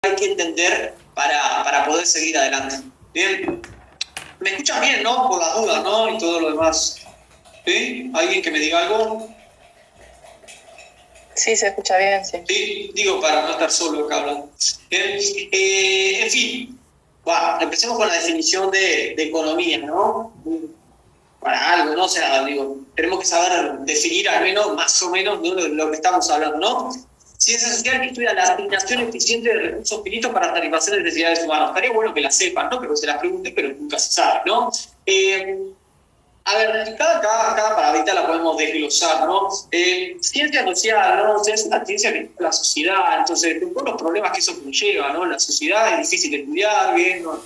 hay que entender para poder seguir adelante. Bien, ¿me escuchan bien, no? Por las dudas, ¿no? Y todo lo demás. ¿Sí? ¿Alguien que me diga algo? Sí, se escucha bien, sí. Sí, digo, para no estar solo acá hablando. Bien, en fin, empecemos con la definición de economía, ¿no? Para algo, ¿no? O sea, digo, tenemos que saber definir al menos, más o menos, ¿no? Lo que estamos hablando, ¿no? Ciencia social que estudia la asignación eficiente de recursos finitos para satisfacer necesidades humanas. Estaría bueno que la sepan, ¿no? Que se las pregunten, pero nunca se sabe, ¿no? A ver, cada palabrita la podemos desglosar, ¿no? Ciencia social, ¿no? O sea, es una ciencia que estudia la sociedad, entonces, con todos los problemas que eso conlleva, ¿no? La sociedad es difícil de estudiar, bien, ¿no?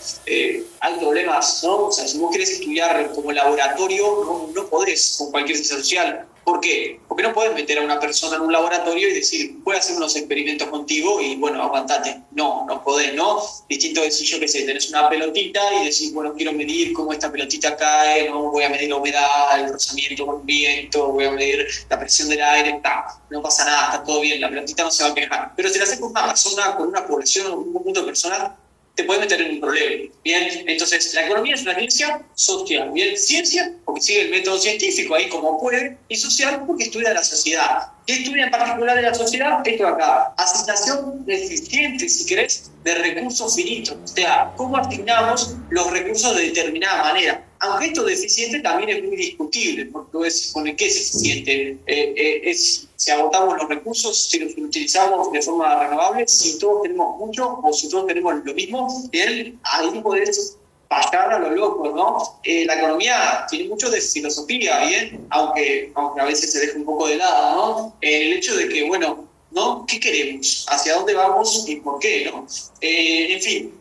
Hay problemas, ¿no? O sea, si vos querés estudiar como laboratorio, no podés con cualquier ciencia social. ¿Por qué? Porque no podés meter a una persona en un laboratorio y decir, voy a hacer unos experimentos contigo y, bueno, aguantate. No podés, ¿no? Distinto de si yo qué sé, tenés una pelotita y decís, bueno, quiero medir cómo esta pelotita cae, ¿no? Voy a medir la humedad, el rozamiento con el viento, voy a medir la presión del aire, no pasa nada, está todo bien, la pelotita no se va a quejar. Pero si la haces con una persona, con una población, un conjunto de personas, te puede meter en un problema. Bien, entonces la economía es una ciencia social. Bien, ciencia porque sigue el método científico ahí como puede, y social porque estudia la sociedad. ¿Qué estudia en particular de la sociedad? Esto de acá, asignación eficiente, si querés, de recursos finitos. O sea, cómo asignamos los recursos de determinada manera. Aunque esto de eficiente también es muy discutible, porque ¿con qué es eficiente? Es si agotamos los recursos, si los utilizamos de forma renovable, si todos tenemos mucho o si todos tenemos lo mismo, bien, ahí podés fallar a lo loco, ¿no? La economía tiene mucho de filosofía, bien, aunque a veces se deja un poco de lado, ¿no? El hecho de que, bueno, ¿no? ¿Qué queremos? ¿Hacia dónde vamos y por qué, no? En fin.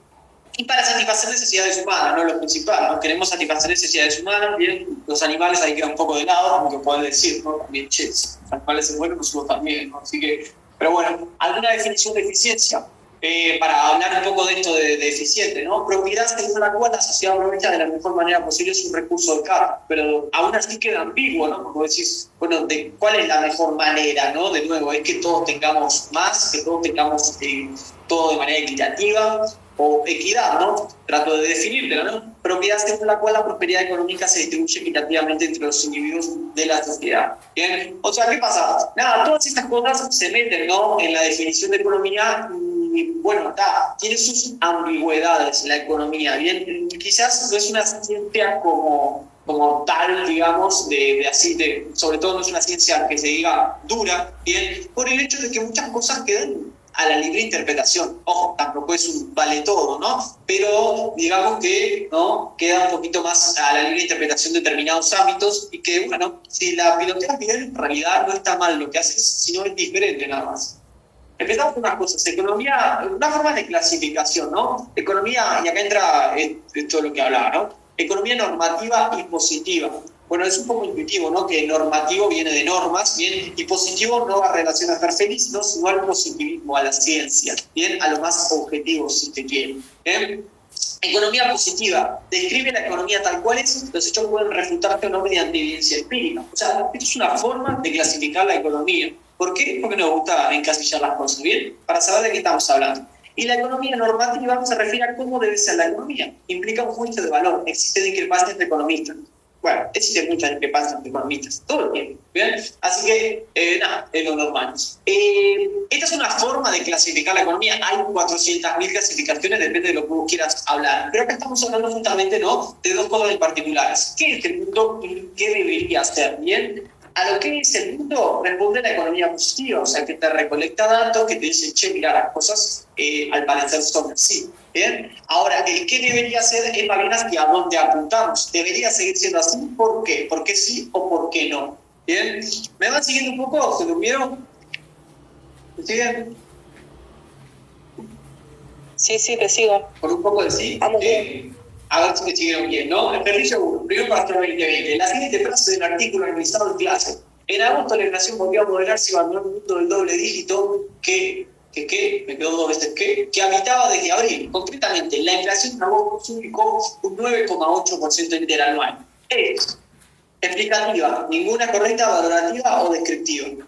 Y para satisfacer necesidades humanas, ¿no? Lo principal, ¿no? Queremos satisfacer necesidades humanas, bien, los animales ahí quedan un poco de lado, aunque pueden decir, ¿no? También, che, si los animales se mueren, nosotros también, ¿no? Así que, pero bueno, alguna definición de eficiencia, para hablar un poco de esto de eficiente, ¿no? Propiedad según la cual la sociedad aprovecha de la mejor manera posible su recurso de carga, pero aún así queda ambiguo, ¿no? Porque decís, bueno, ¿de cuál es la mejor manera, ¿no? De nuevo, es que todos tengamos más, que todos tengamos todo de manera equitativa, o equidad, ¿no? Trato de definírtelo, ¿no? Propiedad según la cual la prosperidad económica se distribuye equitativamente entre los individuos de la sociedad. ¿Bien? O sea, ¿qué pasa? Nada, todas estas cosas se meten, ¿no? En la definición de economía y, bueno, tiene sus ambigüedades la economía, ¿bien? Quizás no es una ciencia como tal, digamos, sobre todo no es una ciencia que se diga dura, ¿bien? Por el hecho de que muchas cosas quedan a la libre interpretación. Ojo, tampoco es un vale todo, ¿no? Pero digamos que, ¿no? Queda un poquito más a la libre interpretación de determinados ámbitos y que, bueno, si la piloteas bien, en realidad no está mal lo que haces, sino es diferente nada más. Empezamos con unas cosas. Economía, una forma de clasificación, ¿no? Economía, y acá entra esto de lo que hablaba, ¿no? Economía normativa y positiva. Bueno, es un poco intuitivo, ¿no? Que normativo viene de normas, ¿bien? Y positivo no va a relación a estar feliz, ¿no? Sino al positivismo, a la ciencia, ¿bien? A lo más objetivo, si te quieren, ¿bien? Economía positiva. Describe la economía tal cual es, los hechos pueden refutarse o no mediante evidencia empírica. O sea, esto es una forma de clasificar la economía. ¿Por qué? Porque nos gusta encasillar las cosas, ¿bien? Para saber de qué estamos hablando. Y la economía normativa se refiere a cómo debe ser la economía. Implica un juicio de valor. Existe discrepancia entre economistas. Bueno, existe mucha discrepancia entre economistas, todo el tiempo, ¿bien? Así que, nada, es lo normal. Esta es una forma de clasificar la economía. Hay 400.000 clasificaciones, depende de lo que vos quieras hablar. Pero acá estamos hablando justamente, ¿no? De dos cosas en particulares. ¿Qué es el mundo y qué debería ser? ¿Bien? A lo que es el mundo responde la economía positiva, o sea, que te recolecta datos, que te dice, che, mira, las cosas al parecer son así. ¿Bien? Ahora, el qué debería ser es más bien hacia dónde apuntamos. ¿Debería seguir siendo así? ¿Por qué? ¿Por qué sí o por qué no? ¿Bien? ¿Me van siguiendo un poco? ¿Se durmieron? ¿Me siguen? Sí, te sigo. Por un poco de sí. Vamos bien. A ver si me siguieron bien, ¿no? Ejercicio 1, primer parcial 2020. La siguiente frase del artículo analizado en clase. En agosto la inflación volvió a moderarse y abandonó un mundo del doble dígito que me quedó dos veces que habitaba desde abril. Concretamente, la inflación en agosto se ubicó un 9,8% interanual. Es explicativa, ninguna correcta, valorativa o descriptiva.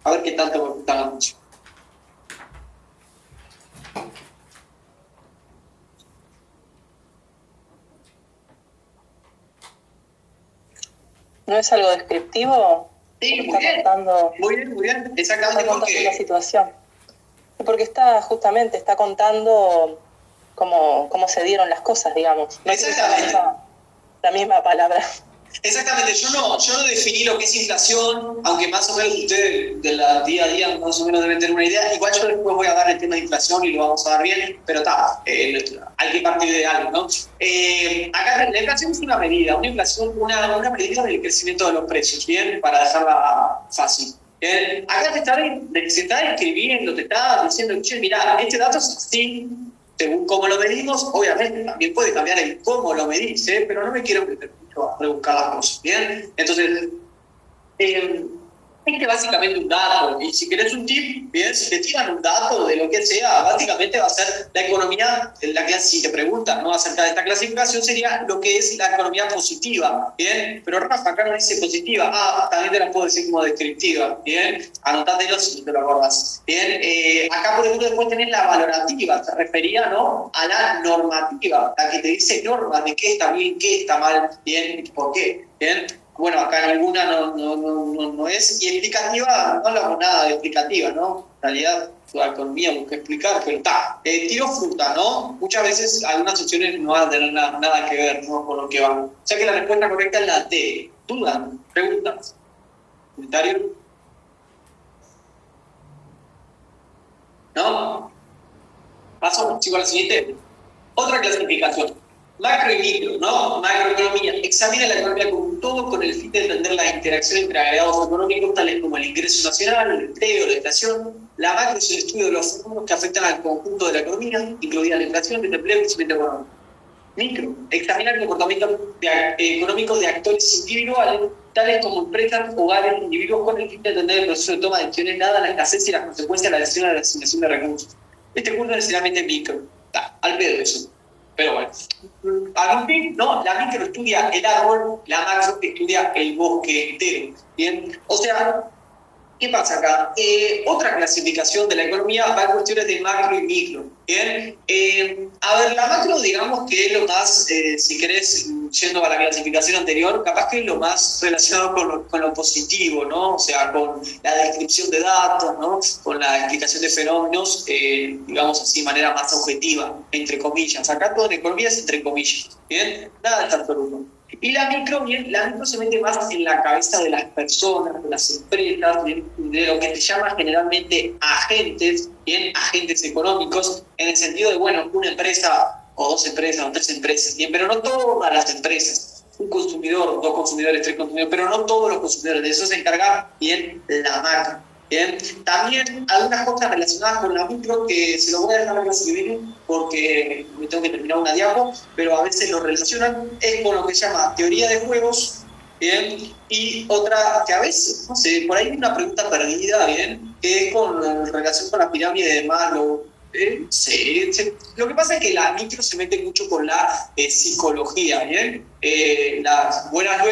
A ver qué tanto me gusta mucho. ¿No es algo descriptivo? Sí, Está contando, muy bien, está exactamente contando porque... la situación. Porque está contando cómo se dieron las cosas, digamos. No sé si es la misma palabra. Exactamente, yo no definí lo que es inflación, aunque más o menos ustedes de la día a día más o menos deben tener una idea. Igual yo después voy a dar el tema de inflación y lo vamos a dar bien, pero hay que partir de algo, ¿no? Acá la inflación es una medida, una medida del crecimiento de los precios, ¿bien? Para dejarla fácil. Acá se está escribiendo, te está diciendo, che, mirá, este dato es así, según cómo lo medimos, obviamente también puede cambiar el cómo lo medís, pero no me quiero meter mucho a rebuscar las cosas, ¿bien? Entonces, este básicamente un dato, y si querés un tip, bien, si te tiran un dato de lo que sea, básicamente va a ser la economía, si te preguntan, ¿no?, acerca de esta clasificación, sería lo que es la economía positiva, bien, pero Rafa acá no dice positiva, también te la puedo decir como descriptiva, bien, anotátelo si te lo acordás, bien, acá por ejemplo después tenés la valorativa, se refería, ¿no?, a la normativa, la que te dice normas de qué está bien, qué está mal, bien, y por qué, bien. Bueno, acá ninguna no es, y explicativa, no hablamos nada de explicativa, ¿no? En realidad, la economía busca explicar, pero está. Tiro fruta, ¿no? Muchas veces algunas opciones no van a tener nada que ver, ¿no?, con lo que van. O sea que la respuesta correcta es la D. ¿Dudas? ¿Preguntas? ¿Comentarios? ¿No? Paso, sigo a la siguiente. Otra clasificación. Macro y micro, ¿no? Macroeconomía. Examina la economía como un todo con el fin de entender la interacción entre agregados económicos tales como el ingreso nacional, el empleo, la inflación. La macro es el estudio de los fenómenos que afectan al conjunto de la economía, incluida la inflación, el empleo y el crecimiento económico. Micro. Examina el comportamiento económico de actores individuales, tales como empresas, hogares, individuos, con el fin de entender el proceso de toma de decisiones, dada la escasez y las consecuencias de la decisión de la asignación de recursos. Este curso es necesariamente micro. Al pedo eso. Pero bueno, Agustín, no, la micro estudia el árbol, la macro estudia el bosque entero, ¿bien? O sea, ¿qué pasa acá? Otra clasificación de la economía va en cuestiones de macro y micro, ¿bien? A ver, la macro, digamos que es lo más, si querés, yendo a la clasificación anterior, capaz que es lo más relacionado con lo positivo, ¿no? O sea, con la descripción de datos, ¿no? Con la explicación de fenómenos, digamos así, de manera más objetiva, entre comillas. Acá todo en economía es entre comillas, ¿bien? Nada de absoluto. Y la micro se mete más en la cabeza de las personas, de las empresas, de lo que se llama generalmente agentes, bien, agentes económicos, en el sentido de, bueno, una empresa o dos empresas o tres empresas, bien, pero no todas las empresas. Un consumidor, dos consumidores, tres consumidores, pero no todos los consumidores. De eso se encarga bien la marca. Bien. También algunas cosas relacionadas con la micro que se lo voy a dejar a escribir porque me tengo que terminar una diapo, pero a veces lo relacionan, es con lo que se llama teoría de juegos, bien, y otra que a veces, no sé, por ahí hay una pregunta perdida, bien, que es con relación con la pirámide de Maslow. Sí, lo que pasa es que la micro se mete mucho con la psicología, ¿bien? Las buenas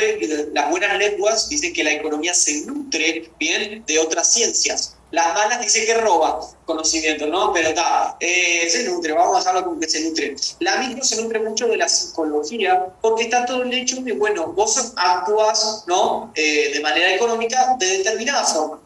lenguas dicen que la economía se nutre, ¿bien?, de otras ciencias. Las malas dicen que roba conocimiento, ¿no? Pero está, se nutre, vamos a dejarlo como que se nutre. La micro se nutre mucho de la psicología, porque está todo el hecho de, bueno, vos actúas, ¿no?, de manera económica de determinada forma.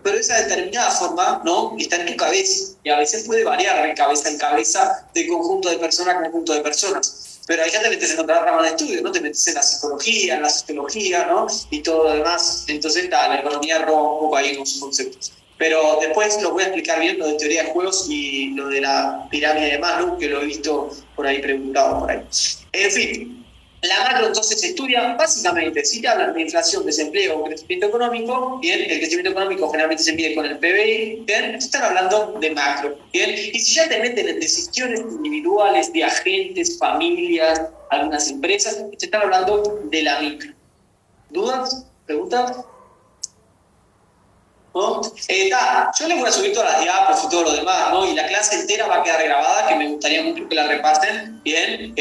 Pero esa determinada forma, ¿no?, está en tu cabeza, y a veces puede variar de cabeza en cabeza, de conjunto de personas a conjunto de personas. Pero ahí ya te metes en otra rama de estudio, ¿no? Te metes en la psicología, en la sociología, ¿no?, y todo lo demás. Entonces, la economía roba un poco ahí con sus conceptos. Pero después lo voy a explicar bien, lo de teoría de juegos y lo de la pirámide de Maslow, que lo he visto por ahí preguntado por ahí. En fin. La macro entonces estudia básicamente, si te hablan de inflación, desempleo o crecimiento económico, bien, el crecimiento económico generalmente se mide con el PBI, bien, están hablando de macro, bien, y si ya te meten en decisiones individuales de agentes, familias, algunas empresas, te están hablando de la micro. ¿Dudas? ¿Preguntas? ¿No? Yo les voy a subir todas las diapos y todo lo demás, ¿no? Y la clase entera va a quedar grabada, que me gustaría mucho que la repasen, bien.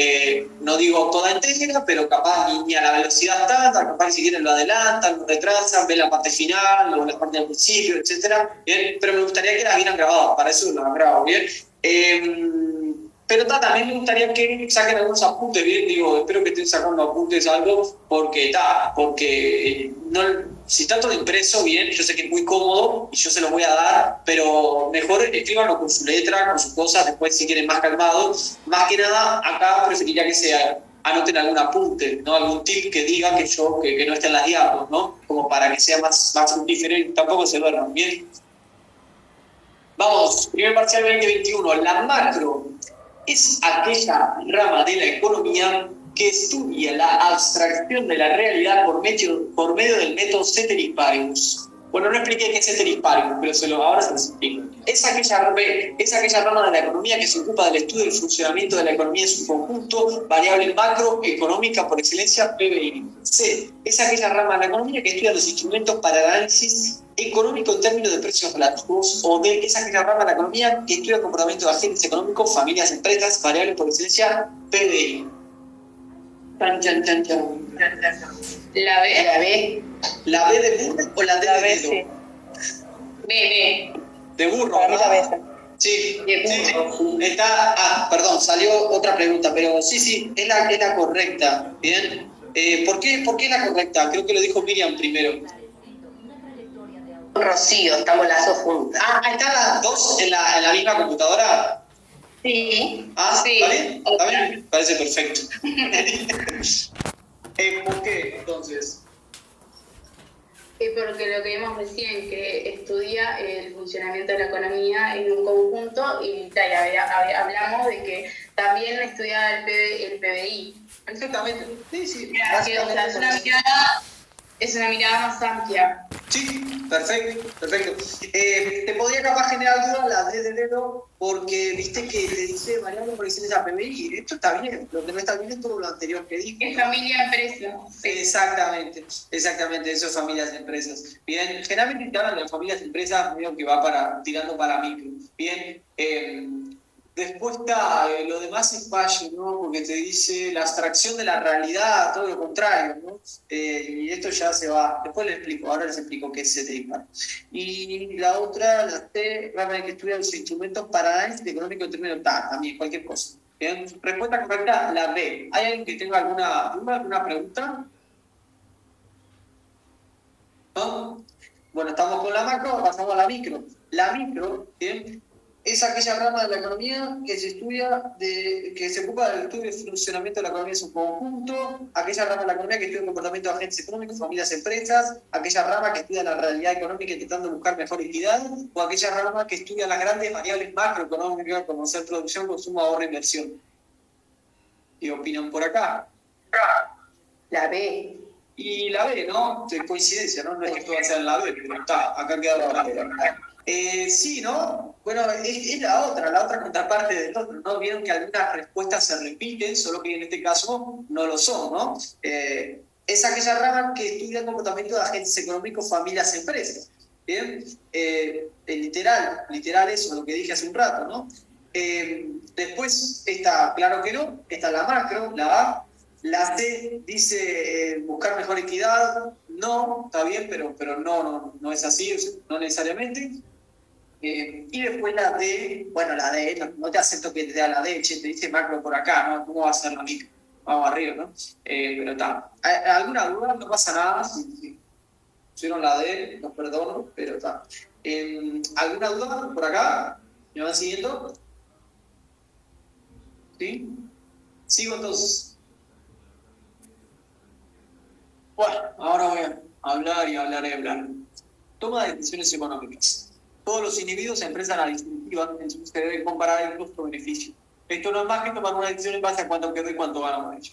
No digo toda entera, pero capaz ni a la velocidad estándar, capaz que si quieren lo adelantan, lo retrasan, ven la parte final, o la parte del principio, etcétera, bien. Pero me gustaría que las vieran grabadas, para eso las grabo, bien. Pero también me gustaría que saquen algunos apuntes, bien, digo, espero que estén sacando apuntes algo, porque no, si está todo impreso, bien, yo sé que es muy cómodo y yo se los voy a dar, pero mejor escríbanlo con su letra, con sus cosas, después si quieren más calmados. Más que nada, acá preferiría que se anoten algún apunte, ¿no? Algún tip que diga que no esté en las diapos, ¿no? Como para que sea más fructífero y tampoco se duerman, bien. Vamos, primer parcial 2021. La macro es aquella rama de la economía que estudia la abstracción de la realidad por medio del método Ceteris Paribus. Bueno, no expliqué qué es Ceteris Paribus, pero ahora se los explico. Es aquella rama de la economía que se ocupa del estudio del funcionamiento de la economía en su conjunto, variable macroeconómica por excelencia, PBI. C. Es aquella rama de la economía que estudia los instrumentos para el análisis económico en términos de precios relativos, o D. Es aquella rama de la economía que estudia el comportamiento de agentes económicos, familias, empresas, variable por excelencia, PBI. Chan, chan, chan, chan. La B. La B. ¿La B de burro o la D de dedo? Sí. B. De burro. Para mí la B. Sí, De burro. está. Perdón, salió otra pregunta, pero sí, es la correcta. Bien. ¿Por qué la correcta? Creo que lo dijo Miriam primero. Rocío, estamos las dos juntas. ¿Están las dos en la misma computadora? Sí. Sí. ¿Está bien? ¿Está bien? Parece perfecto. ¿Por qué, entonces? Porque lo que vimos recién, que estudia el funcionamiento de la economía en un conjunto y hablamos de que también estudia el PBI. Exactamente. Sí. Que, o sea, es una mirada más amplia. Sí, perfecto. Te podría capaz generar duda la D de dedo, porque viste que te dice variable por excelencia PBI. Esto está bien, lo que no está bien es todo lo anterior que dije. Es familia-empresa. Sí. Exactamente, eso es familias y empresas. Bien, generalmente te hablan de las familias y empresas, medio que va tirando para micro. Bien, después está, lo demás es fallo, ¿no? Porque te dice la abstracción de la realidad, todo lo contrario, ¿no? Y esto ya se va, después ahora les explico qué es Ceteris Paribus. Y la otra, la C, rama que estudia los instrumentos para análisis económico en términos también, cualquier cosa. Bien, respuesta correcta, la B. ¿Hay alguien que tenga alguna pregunta? ¿No? Bueno, estamos con la macro, pasamos a la micro. La micro, ¿bien? Es aquella rama de la economía que que se ocupa del estudio y funcionamiento de la economía en su conjunto, aquella rama de la economía que estudia el comportamiento de agentes económicos, familias, empresas, aquella rama que estudia la realidad económica intentando buscar mejor equidad, o aquella rama que estudia las grandes variables macroeconómicas como ser producción, consumo, ahorro, inversión. ¿Qué opinan por acá? La B. Y la B, ¿no? De coincidencia, ¿no? No es que todas sean la B, pero está, acá queda la B. Sí, ¿no? Bueno, es la otra contraparte del otro, ¿no? Vieron que algunas respuestas se repiten, solo que en este caso no lo son, ¿no? Es aquella rama que estudia el comportamiento de agentes económicos, familias, empresas. ¿Bien? Literal eso, lo que dije hace un rato, ¿no? Después está, claro que no, está la macro, la A. La C dice buscar mejor equidad. No, está bien, pero no es así, no necesariamente. Y después la D, bueno, la D, no te acepto que te da la D, che, te dice macro por acá, ¿no? ¿Cómo va a ser la micro? Vamos arriba, ¿no? Pero está. ¿Alguna duda? No pasa nada. Si pusieron la D, los perdono, pero está. ¿Alguna duda por acá? ¿Me van siguiendo? ¿Sí? Sigo entonces. Bueno, ahora voy a hablar y hablar. Toma de decisiones económicas. Todos los individuos se empresas a la distintiva en su que se debe comparar el costo-beneficio. Esto no es más que tomar una decisión en base a cuánto quedó y cuánto gana con ello.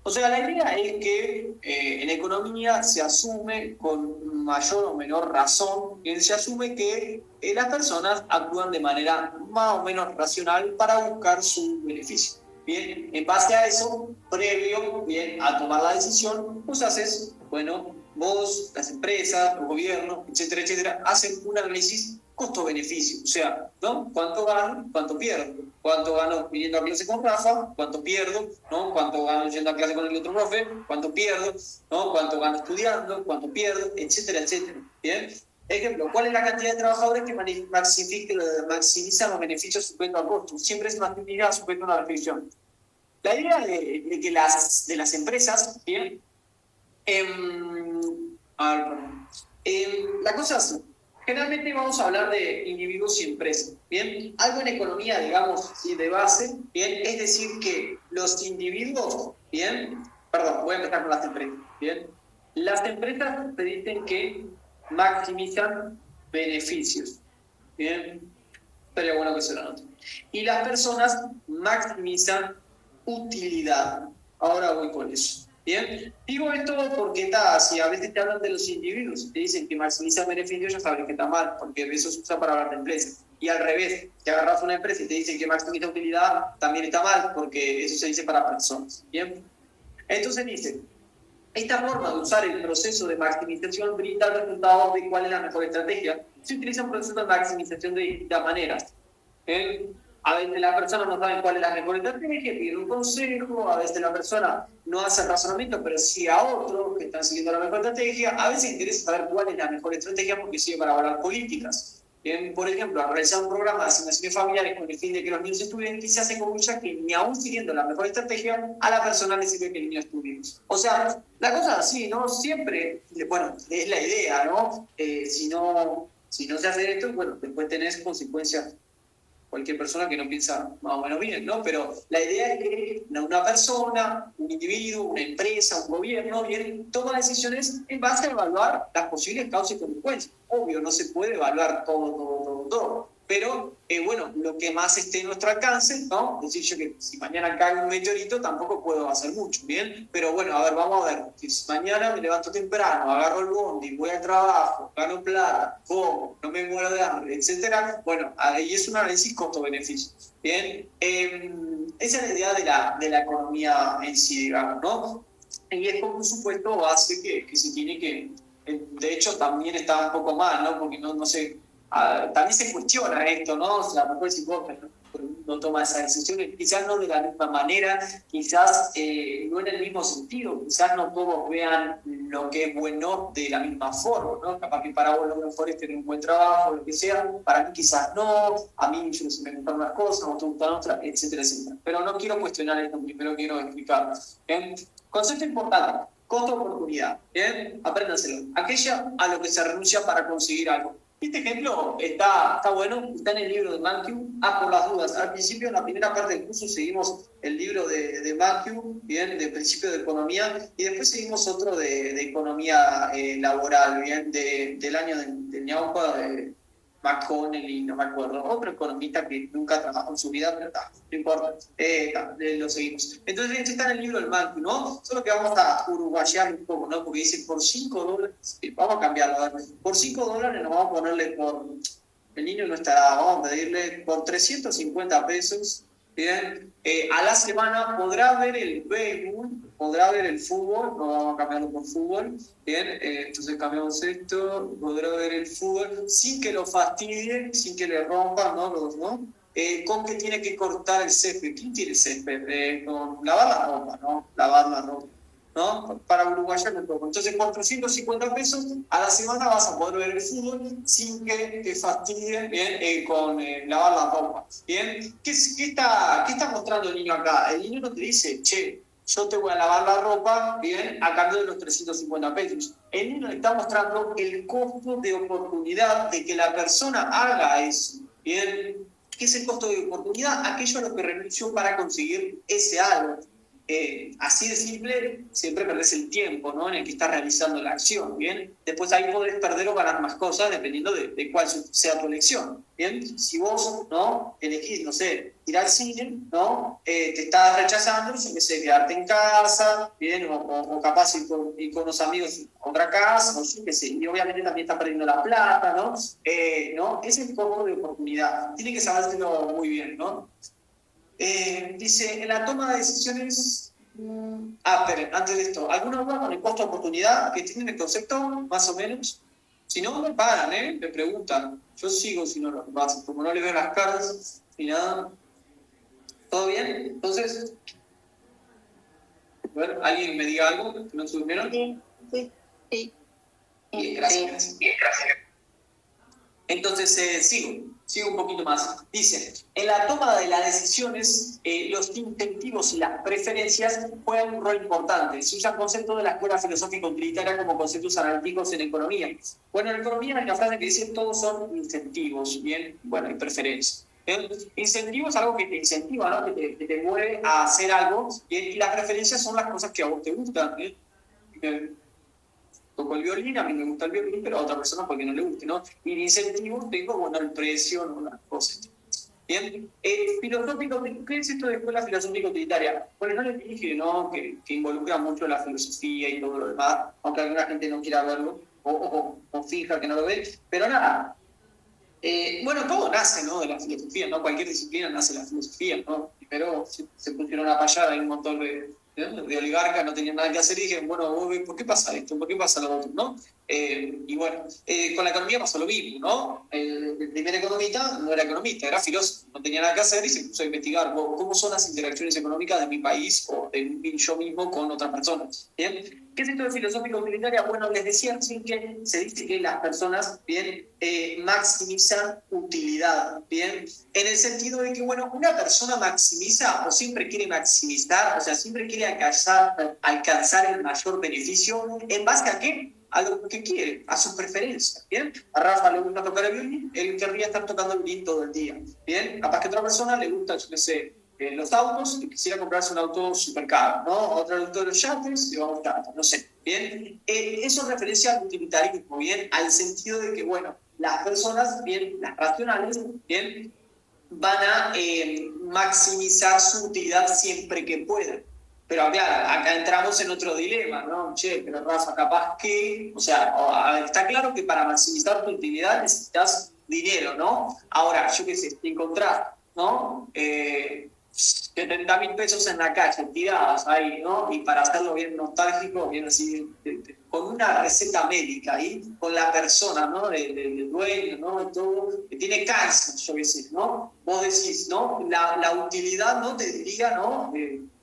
O sea, la idea es que en economía se asume con mayor o menor razón, se asume que las personas actúan de manera más o menos racional para buscar su beneficio. Bien, en base a eso, previo bien, a tomar la decisión, pues haces, bueno, vos, las empresas, los gobiernos, etcétera, hacen un análisis costo-beneficio, o sea, ¿no? ¿Cuánto gano? ¿Cuánto pierdo? ¿Cuánto gano viniendo a clase con Rafa? ¿Cuánto pierdo? ¿No? ¿Cuánto gano yendo a clase con el otro profe? ¿Cuánto pierdo? ¿No? ¿Cuánto gano estudiando? ¿Cuánto pierdo? Etcétera. ¿Bien? Ejemplo, ¿cuál es la cantidad de trabajadores que maximizan los beneficios sujetos a costos? Siempre es maximizar sujeto a una restricción. La idea de que de las empresas, ¿bien? A ver, perdón. La cosa es así. Generalmente vamos a hablar de individuos y empresas, ¿bien? Algo en economía, digamos, ¿sí? De base, ¿bien? Es decir que los individuos, ¿bien? Perdón, voy a empezar con las empresas, ¿bien? Las empresas te dicen que maximizan beneficios, ¿bien? Sería bueno que se lo anoten. Y las personas maximizan utilidad. Ahora voy con eso. Bien, digo esto porque si a veces te hablan de los individuos y te dicen que maximizan beneficios, ya sabes que está mal, porque eso se usa para hablar de empresas. Y al revés, que agarras una empresa y te dicen que maximiza utilidad, también está mal, porque eso se dice para personas. Bien, entonces dice, esta forma de usar el proceso de maximización brinda el resultado de cuál es la mejor estrategia. Se utiliza un proceso de maximización de distintas maneras. A veces la persona no sabe cuál es la mejor estrategia, pide un consejo, a veces la persona no hace el razonamiento, pero sí a otros que están siguiendo la mejor estrategia. A veces interesa saber cuál es la mejor estrategia porque sirve para evaluar políticas. Por ejemplo, al realizar un programa de asignaciones familiares con el fin de que los niños estudien, quizás se concluya que ni aún siguiendo la mejor estrategia, a la persona le sirve que el niño estudie. O sea, la cosa es así, ¿no? Siempre, bueno, es la idea, ¿no? Si no se hace esto, bueno, después tenés consecuencias. Cualquier persona que no piensa más o menos bien, ¿no? Pero la idea es que una persona, un individuo, una empresa, un gobierno, bien, toma decisiones en base a evaluar las posibles causas y consecuencias. Obvio, no se puede evaluar todo. Pero, bueno, lo que más esté en nuestro alcance, ¿no? Es decir, yo que si mañana cae un meteorito tampoco puedo hacer mucho, ¿bien? Pero bueno, a ver, vamos a ver. Si mañana me levanto temprano, agarro el bondi, voy al trabajo, gano plata, como, no me muero de hambre, etcétera, bueno, ahí es un análisis costo-beneficio, ¿bien? Esa es la idea de la economía en sí, digamos, ¿no? Y es como un supuesto base que se tiene que... De hecho, también está un poco mal, ¿no? Porque no sé... también se cuestiona esto, ¿no? O sea, mejor si vos no toma esas decisiones, quizás no de la misma manera, quizás no en el mismo sentido, quizás no todos vean lo que es bueno de la misma forma, ¿no? Capaz que para vos lo mejor es tener un buen trabajo, lo que sea, para mí quizás no, a mí yo se me gustan unas cosas, no te gustan otras, etcétera, etcétera. Pero no quiero cuestionar esto, primero quiero explicarlo. Concepto importante, costo-oportunidad, ¿bien? Apréndanselo. Aquella a lo que se renuncia para conseguir algo. Este ejemplo está bueno, está en el libro de Mankiw. Por las dudas, al principio, en la primera parte del curso, seguimos el libro de Mankiw, bien, de principio de economía, y después seguimos otro de economía laboral, bien, del año de Ñaupa, de McConnell, no me acuerdo, otro economista que nunca trabajó en su vida, pero no importa, lo seguimos. Entonces, este está en el libro del Mankiw, ¿no? Solo que vamos a uruguayar un poco, ¿no? Porque dice por $5, vamos a cambiarlo, a ver, por $5 nos vamos a ponerle el niño no estará, vamos a pedirle por 350 pesos, bien, a la semana podrá ver el béisbol, podrá ver el fútbol, no vamos a cambiarlo por fútbol, bien, entonces cambiamos esto, podrá ver el fútbol sin que lo fastidie, sin que le rompan, ¿no? Con que tiene que cortar el césped. ¿Quién tiene césped? Con lavar la ropa, ¿no? Lavar la ropa, ¿no? Para uruguayar un poco. Entonces, por 350 pesos a la semana vas a poder ver el fútbol sin que te fastidie, bien, con lavar la ropa. Bien, ¿Qué está mostrando el niño acá? El niño no te dice, che, yo te voy a lavar la ropa, bien, a cambio de los 350 pesos. El niño le está mostrando el costo de oportunidad de que la persona haga eso, bien. ¿Qué es el costo de oportunidad? Aquello a lo que renunció para conseguir ese algo. Así de simple, siempre perdés el tiempo, ¿no? En el que estás realizando la acción, ¿bien? Después ahí podés perder o ganar más cosas dependiendo de cuál sea tu elección, ¿bien? Si vos, ¿no? Elegís, no sé, ir al cine, ¿no? Te estás rechazando, yo qué sé, quedarte en casa, ¿bien? O capaz ir con los amigos a otra casa, o yo qué sé, y obviamente también estás perdiendo la plata, ¿no? ¿No? Ese es el costo de oportunidad. Tiene que sabérselo muy bien, ¿no? Dice, en la toma de decisiones... esperen, antes de esto, ¿alguna duda con el costo de oportunidad que tienen el concepto, más o menos? Si no, me paran, me preguntan. Yo sigo si no lo paso, como no le veo las caras ni nada. ¿Todo bien? Entonces, a ver, ¿alguien me diga algo que no se durmieron? Sí. Bien, gracias. Sí. Entonces, sigo un poquito más. Dice, en la toma de las decisiones, los incentivos y las preferencias juegan un rol importante. Se usan conceptos de la escuela filosófico-utilitaria como conceptos analíticos en economía. Bueno, en economía hay una frase que dice, todos son incentivos, ¿bien? Bueno, y preferencias. Incentivo es algo que te incentiva, ¿no? Que te mueve a hacer algo, y las preferencias son las cosas que a vos te gustan, ¿eh? Toco el violín, a mí me gusta el violín, pero a otra persona porque no le guste, ¿no? Y de incentivos tengo, bueno, el precio, ¿no? Las cosas. Bien, filosófico, ¿qué es esto de escuela filosófica utilitaria? Bueno, no les dije, ¿no? Que involucra mucho la filosofía y todo lo demás, aunque alguna gente no quiera verlo, o fija que no lo ve, pero nada. Bueno, todo nace, ¿no? De la filosofía, ¿no? Cualquier disciplina nace de la filosofía, ¿no? Primero se pusieron a payar, hay un montón de oligarcas, no tenían nada que hacer y dijeron, bueno, ¿por qué pasa esto? ¿Por qué pasa lo otro? ¿No? Y bueno, con la economía pasó lo mismo, ¿no? El primer economista no era economista, era filósofo, no tenía nada que hacer y se puso a investigar cómo son las interacciones económicas de mi país o de yo mismo con otras personas. ¿Bien? ¿Qué es esto de filosófica utilitaria? Bueno, les decía recién que se dice que las personas, bien, maximizan utilidad, bien, en el sentido de que, bueno, una persona maximiza o siempre quiere maximizar, o sea, siempre quiere alcanzar el mayor beneficio, ¿en base a qué? A lo que quiere, a sus preferencias, ¿bien? A Rafa le gusta tocar el violín, él querría estar tocando el violín todo el día, ¿bien? Capaz que a otra persona le gusta, yo qué sé, los autos, y quisiera comprarse un auto súper caro, ¿no? Otro le gusta los yates, y vamos a no sé, ¿bien? Eso es referencia al utilitarismo, ¿bien? Al sentido de que, bueno, las personas, bien, las racionales, bien, van a maximizar su utilidad siempre que puedan. Pero claro, acá entramos en otro dilema, ¿no? Che, pero Rafa, capaz que, o sea, está claro que para maximizar tu utilidad necesitas dinero, ¿no? Ahora, yo qué sé, si encontrás, ¿no? 70.000 pesos en la calle, tiradas ahí, ¿no? Y para hacerlo bien nostálgico, bien así, con una receta médica ahí, con la persona, ¿no? Del dueño, ¿no? De todo, que tiene cáncer, yo qué sé, ¿no? Vos decís, ¿no? La utilidad, ¿no? Te diría, ¿no?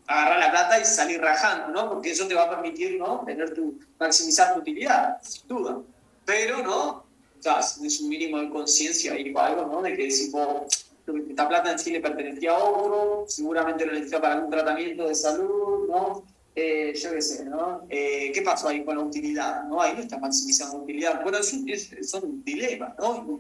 Agarrar la plata y salir rajando, ¿no? Porque eso te va a permitir, ¿no? Maximizar tu utilidad, sin duda. Pero, ¿no? O sea, es un mínimo de conciencia ahí o algo, ¿no? De que decís, esta plata en sí le pertenecía a otro, seguramente lo necesita para algún tratamiento de salud, ¿no? Yo qué sé, ¿no? ¿Qué pasó ahí con la utilidad? ¿No? Ahí no está maximizando la utilidad. Bueno, son dilemas, ¿no?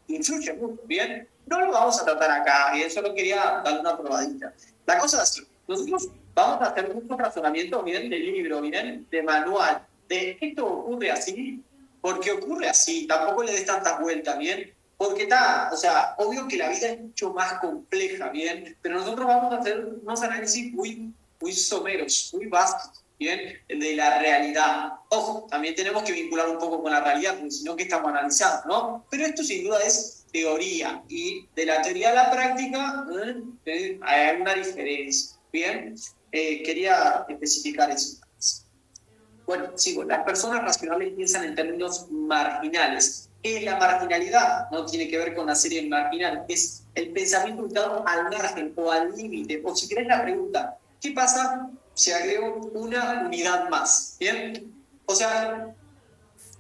Influye mucho, ¿bien? No lo vamos a tratar acá, y eso lo quería darle una probadita. La cosa es así, nosotros vamos a hacer muchos razonamientos, ¿bien? De libro, ¿bien? De manual, de esto ocurre así, porque ocurre así, tampoco le des tantas vueltas, ¿bien? Porque está, o sea, obvio que la vida es mucho más compleja, ¿bien? Pero nosotros vamos a hacer unos análisis muy someros, muy básicos, ¿bien? De la realidad. Ojo, también tenemos que vincular un poco con la realidad, porque si no, ¿qué estamos analizando, no? Pero esto sin duda es teoría, y de la teoría a la práctica hay una diferencia, ¿bien? Quería especificar eso. Bueno, sigo. Las personas racionales piensan en términos marginales. ¿Qué es la marginalidad? No tiene que ver con la serie marginal. Es el pensamiento ubicado al margen o al límite. O si querés la pregunta, ¿qué pasa si agrego una unidad más? ¿Bien? O sea,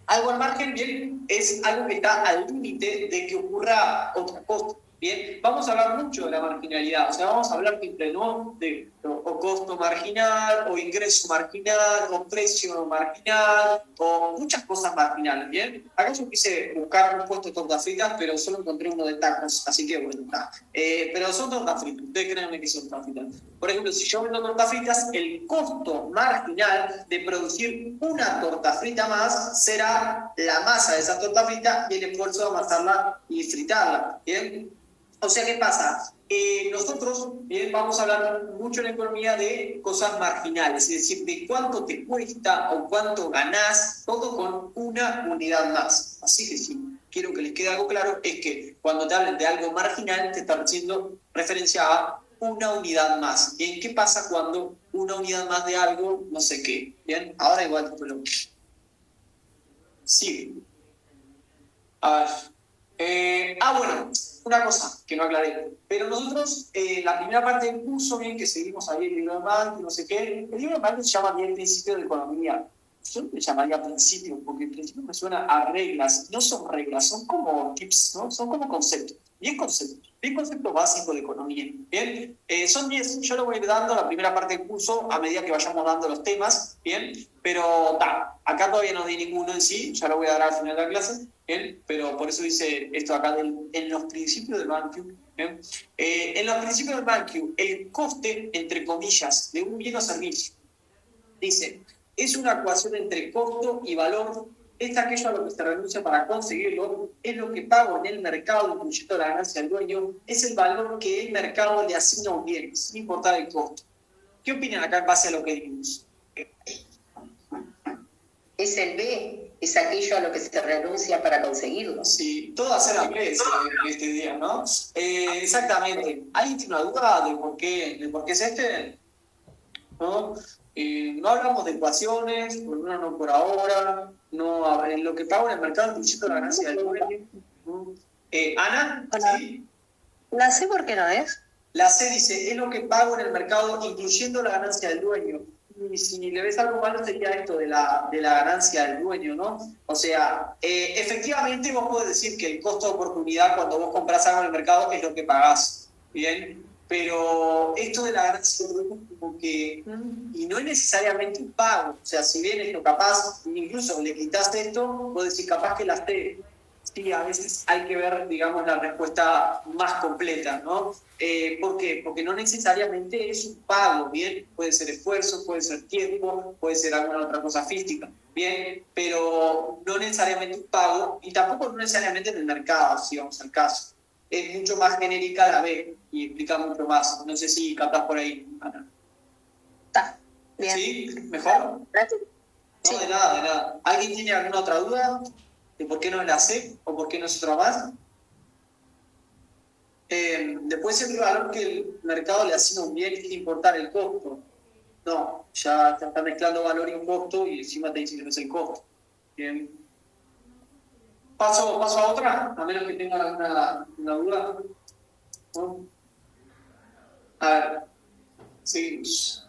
algo al margen, bien, es algo que está al límite de que ocurra otra cosa. Bien, vamos a hablar mucho de la marginalidad, o sea, vamos a hablar siempre, ¿no? De o costo marginal, o ingreso marginal, o precio marginal, o muchas cosas marginales, ¿bien? Acá yo quise buscar un puesto de tortas fritas, pero solo encontré uno de tacos, así que bueno, está. Pero son tortas fritas, ustedes créanme que son tortas fritas. Por ejemplo, si yo vendo tortas fritas, el costo marginal de producir una torta frita más será la masa de esa torta frita y el esfuerzo de amasarla y fritarla, ¿bien? O sea, ¿qué pasa? Nosotros vamos a hablar mucho en la economía de cosas marginales, es decir, de cuánto te cuesta o cuánto ganás, todo con una unidad más. Así que si quiero que les quede algo claro, es que cuando te hablen de algo marginal, te están haciendo referencia a una unidad más. Bien, ¿qué pasa cuando una unidad más de algo, no sé qué? Bien, ahora igual, pero sí. A ver. Bueno, una cosa que no aclaré. Pero nosotros, la primera parte del curso, bien, que seguimos ahí el libro de Marx, no sé qué, el libro de Marx se llama bien Principio de Economía. yo le llamaría principios, porque principios me suena a reglas, no son reglas, son como tips, ¿no? Son como conceptos, bien conceptos básicos de economía, bien, son 10, yo lo voy a ir dando la primera parte del curso a medida que vayamos dando los temas, bien, pero acá todavía no di ninguno en sí, ya lo voy a dar al final de la clase, bien, pero por eso dice esto acá en los principios del Banque. ¿Bien? En los principios del Banque, el coste, entre comillas, de un bien o servicio, dice, es una ecuación entre costo y valor. Es aquello a lo que se renuncia para conseguirlo, es lo que pago en el mercado, incluyendo la ganancia del dueño, es el valor que el mercado le asigna a un bien, sin importar el costo. ¿Qué opinan acá en base a lo que dijimos? Es el B, es aquello a lo que se renuncia para conseguirlo. Sí, todas eran B este día, ¿no? Exactamente. ¿Alguien tiene una duda de por qué es este? ¿No? No hablamos de ecuaciones, por lo menos no por ahora, no, en lo que pago en el mercado incluyendo la ganancia del dueño. Ana, Hola. ¿sí? La C, ¿por qué no es? La C dice, es lo que pago en el mercado incluyendo la ganancia del dueño. Y si le ves algo malo sería esto de la ganancia del dueño, ¿no? O sea, efectivamente vos podés decir que el costo de oportunidad cuando vos compras algo en el mercado es lo que pagás, ¿bien? Pero esto de la ganancia del dueño como que... Y no es necesariamente un pago. O sea, si bien esto capaz, incluso le quitaste esto, vos decís capaz que las T. Sí, a veces hay que ver, digamos, la respuesta más completa, ¿no? ¿Por qué? Porque no necesariamente es un pago, ¿bien? Puede ser esfuerzo, puede ser tiempo, puede ser alguna otra cosa física, ¿bien? Pero no necesariamente un pago y tampoco no necesariamente en el mercado, si vamos al caso. Es mucho más genérica la B y explica mucho más. No sé si captás por ahí, Ana. Está, bien. ¿Sí? ¿Mejor? Sí. No, de nada. ¿Alguien tiene alguna otra duda de por qué no es la C o por qué no es otra más? Después el valor que el mercado le asigna a un bien sin importar el costo. No, ya te está mezclando valor y un costo y encima te dice que no es el costo. Bien. Paso a otra, a menos que tengan alguna duda. ¿No? A ver, seguimos.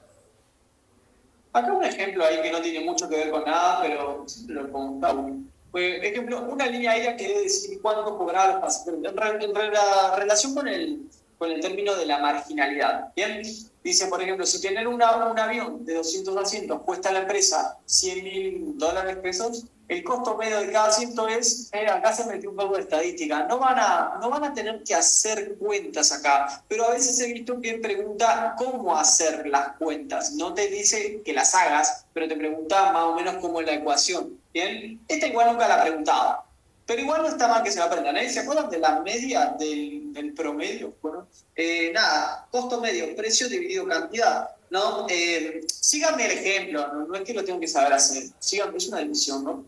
Acá un ejemplo ahí que no tiene mucho que ver con nada, pero siempre lo contamos. Pues, ejemplo, una línea aérea que debe decir cuánto cobrará los pasajeros. En relación con el término de la marginalidad. ¿Bien? Dice, por ejemplo, si tener un avión de 200 asientos cuesta a la empresa $100.000 pesos, el costo medio de cada asiento es, acá se metió un poco de estadística, no van a tener que hacer cuentas acá, pero a veces he visto que pregunta cómo hacer las cuentas, no te dice que las hagas, pero te pregunta más o menos cómo es la ecuación, ¿bien? Esta igual nunca la preguntaba, pero igual no está mal que se la aprendan, ¿eh? ¿Se acuerdan de la media del promedio? Bueno, nada, costo medio, precio dividido cantidad, ¿no? Síganme el ejemplo, no es que lo tengo que saber hacer, síganme, es una división, ¿no?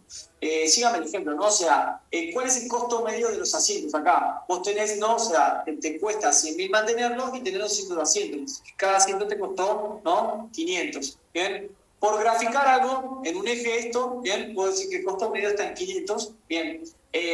Síganme el ejemplo, ¿no? O sea, ¿cuál es el costo medio de los asientos acá? Vos tenés, ¿no? O sea, te cuesta 100.000 mantenerlos y tener 200 asientos. Cada asiento te costó, ¿no? 500, ¿bien? Por graficar algo en un eje esto, ¿bien? Puedo decir que el costo medio está en 500, ¿bien?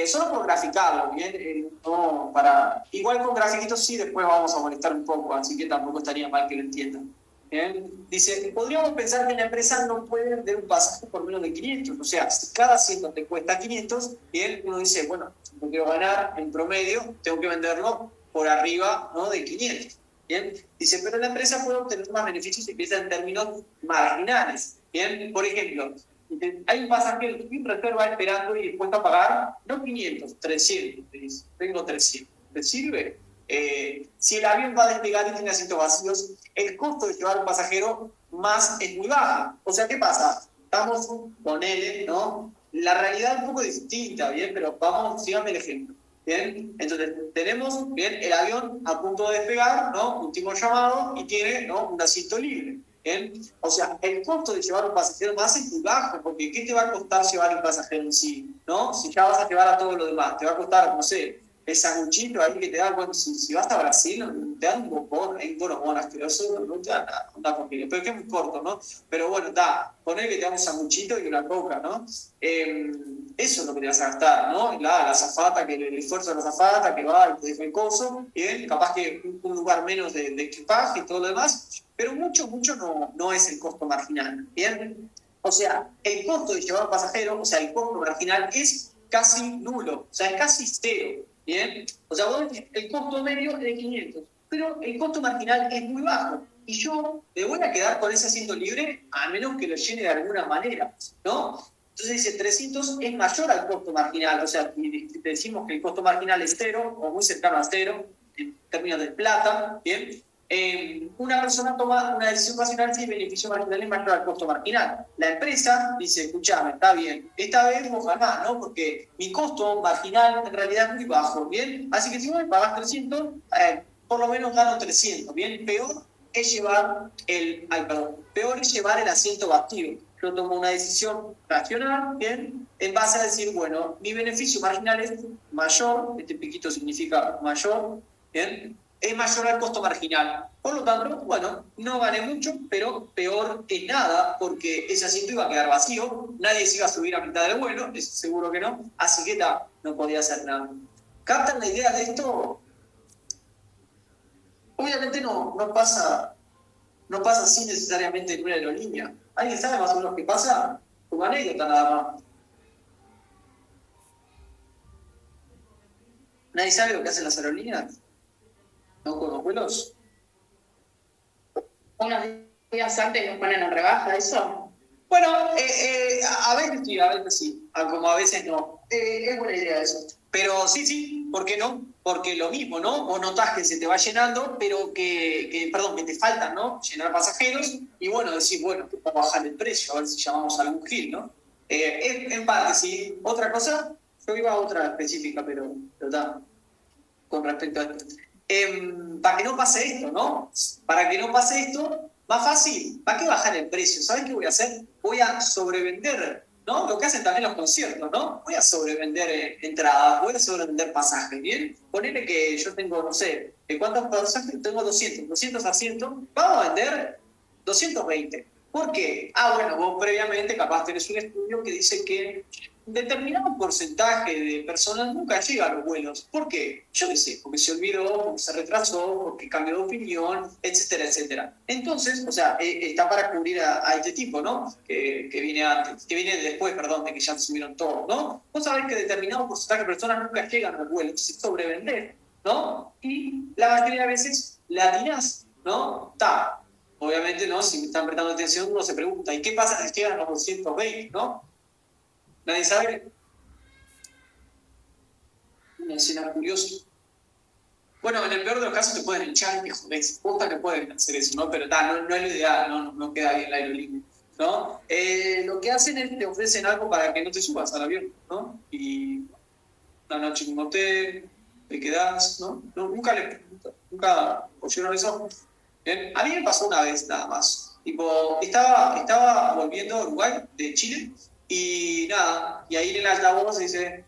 Solo por graficarlo, ¿bien? No para... Igual con grafiquitos sí, después vamos a molestar un poco, así que tampoco estaría mal que lo entiendan. ¿Bien? Dice, podríamos pensar que la empresa no puede vender un pasaje por menos de 500, o sea, si cada asiento te cuesta 500, bien, uno dice, bueno, si no quiero ganar en promedio, tengo que venderlo por arriba, ¿no? De 500. ¿Bien? Dice, pero la empresa puede obtener más beneficios si piensa en términos marginales. ¿Bien? Por ejemplo, hay un pasajero en reserva esperando y dispuesto a pagar, no 500, 300. Te dice, tengo 300. ¿Te sirve? Si el avión va a despegar y tiene asientos vacíos, el costo de llevar un pasajero más es muy bajo. O sea, ¿qué pasa? Estamos con él, ¿no? La realidad es un poco distinta, ¿bien? Pero vamos, síganme el ejemplo. Bien, entonces tenemos bien el avión a punto de despegar, ¿no? Último llamado y tiene, ¿no? Un asiento libre. Bien, o sea, el costo de llevar un pasajero más es muy bajo, porque ¿qué te va a costar llevar el pasajero en sí? ¿No? Si ya vas a llevar a todo lo demás, te va a costar, no sé, el sanguchito ahí que te da, bueno, si vas a Brasil, te dan un bocón, hay un bonobón asqueroso, no te da nada, una familia, pero que es muy corto, ¿no? Pero bueno, poner que te dan un sanguchito y una coca, ¿no? Eso es lo que te vas a gastar, ¿no? La azafata, que el esfuerzo de la azafata, que va y te deja el coso, bien, capaz que un lugar menos de equipaje y todo lo demás, pero mucho no es el costo marginal, ¿bien? O sea, el costo de llevar pasajero, o sea, el costo marginal es casi nulo, o sea, es casi cero, ¿bien? O sea, vos ves, el costo medio es de 500, pero el costo marginal es muy bajo. Y yo me voy a quedar con ese asiento libre a menos que lo llene de alguna manera, ¿no? Entonces dice, 300 es mayor al costo marginal, o sea, si decimos que el costo marginal es cero, o muy cercano a cero, en términos de plata, ¿bien? Una persona toma una decisión racional si el beneficio marginal es mayor al costo marginal. La empresa dice, escuchame, está bien, esta vez ojalá, ¿no? Porque mi costo marginal en realidad es muy bajo, ¿bien? Así que si vos me pagás 300, por lo menos gano 300, ¿bien? Peor es llevar peor es llevar el asiento vacío. Yo tomo una decisión racional, ¿bien? En base a decir, bueno, mi beneficio marginal es mayor, este piquito significa mayor, ¿bien? Es mayor al costo marginal. Por lo tanto, bueno, no gané mucho, pero peor que nada, porque ese asiento iba a quedar vacío, nadie se iba a subir a mitad del vuelo, eso seguro que no, así que no podía hacer nada. ¿Captan la idea de esto? Obviamente no pasa así necesariamente en una aerolínea. ¿Alguien sabe más o menos qué pasa? Como anécdota nada más. ¿Nadie sabe lo que hacen las aerolíneas? ¿No con los vuelos? Unos días antes los ponen en rebaja, ¿eso? Bueno, a veces sí, a veces sí, como a veces no. Es buena idea eso. Pero sí, ¿por qué no? Porque lo mismo, ¿no? Vos notás que se te va llenando, pero que te faltan, ¿no? Llenar pasajeros, y bueno, decís, bueno, vamos a bajar el precio, a ver si llamamos a algún gil, ¿no? En parte, sí. Otra cosa, yo iba a otra específica, pero está, con respecto a esto. Para que no pase esto, ¿no? Para que no pase esto, más fácil, ¿para qué bajar el precio? ¿Sabes qué voy a hacer? Voy a sobrevender, ¿no? Lo que hacen también los conciertos, ¿no? Voy a sobrevender entradas, voy a sobrevender pasajes, ¿bien? Ponele que yo tengo, no sé, ¿cuántos pasajes? Tengo 200 asientos, vamos a vender 220. ¿Por qué? Bueno, vos previamente capaz tenés un estudio que dice que un determinado porcentaje de personas nunca llega a los vuelos. ¿Por qué? Yo qué sé, porque se olvidó, porque se retrasó, porque cambió de opinión, etcétera, etcétera. Entonces, o sea, está para cubrir a este tipo, ¿no? Que viene antes, que viene después, perdón, de que ya subieron todos, ¿no? Vos sabés que determinado porcentaje de personas nunca llegan a los vuelos, entonces sobrevender, ¿no? Y la mayoría de veces la atinás, ¿no? Obviamente, ¿no? Si me están prestando atención, uno se pregunta, ¿y qué pasa si llegan a los 220, ¿no? ¿Nadie sabe? Una escena curiosa. Bueno, en el peor de los casos te pueden echar y te jodés. Posta que pueden hacer eso, ¿no? Pero no es lo ideal, no queda bien la aerolínea, ¿no? Lo que hacen es te ofrecen algo para que no te subas al avión, ¿no? Y una noche en un hotel, te quedás, ¿no? Nunca oyeron eso. ¿Bien? A mí me pasó una vez nada más. Tipo, estaba volviendo a Uruguay, de Chile, y nada, y ahí en el altavoz dice,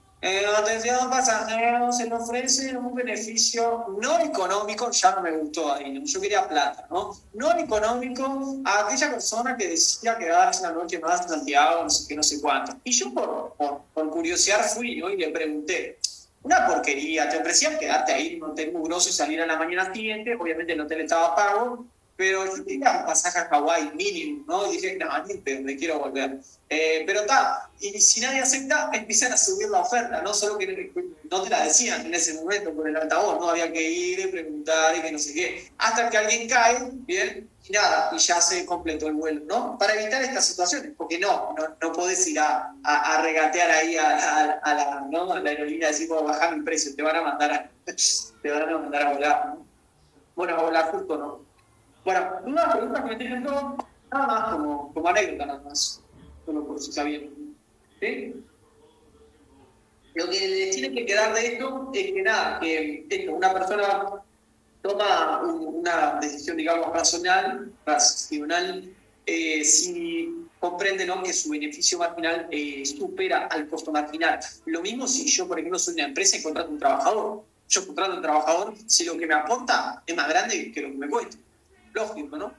atención pasajeros, se le ofrece un beneficio no económico, ya no me gustó ahí, ¿no? Yo quería plata, ¿no? No económico a aquella persona que decía quedarse una noche más en Santiago, no sé qué, no sé cuánto. Y yo por curiosidad fui, ¿no? Y le pregunté, una porquería, te ofrecían quedarte ahí en un hotel mugroso y salir a la mañana siguiente, obviamente el hotel estaba pago, pero yo quería un pasaje a Hawái mínimo, ¿no? Y dije, no, ni pedo, me quiero volver. Pero y si nadie acepta, empiezan a subir la oferta, ¿no? Solo que no te la decían en ese momento por el altavoz, ¿no? Había que ir, preguntar y que no sé qué. Hasta que alguien cae, ¿bien? Y nada, y ya se completó el vuelo, ¿no? Para evitar estas situaciones, porque no podés ir a regatear ahí a la aerolínea y decir, bueno, bajar el precio, te van a mandar a volar, ¿no? Bueno, a volar justo, ¿no? Bueno, una pregunta que me tienen todo, nada más como anécdota, nada más, solo por si sabían. ¿Sí? Lo que les tiene que quedar de esto es que nada, que una persona toma una decisión, digamos, racional, si comprende, ¿no?, que su beneficio marginal supera al costo marginal. Lo mismo si yo, por ejemplo, soy una empresa y contrato un trabajador. Yo contrato un trabajador si lo que me aporta es más grande que lo que me cuesta. Lógico, ¿no?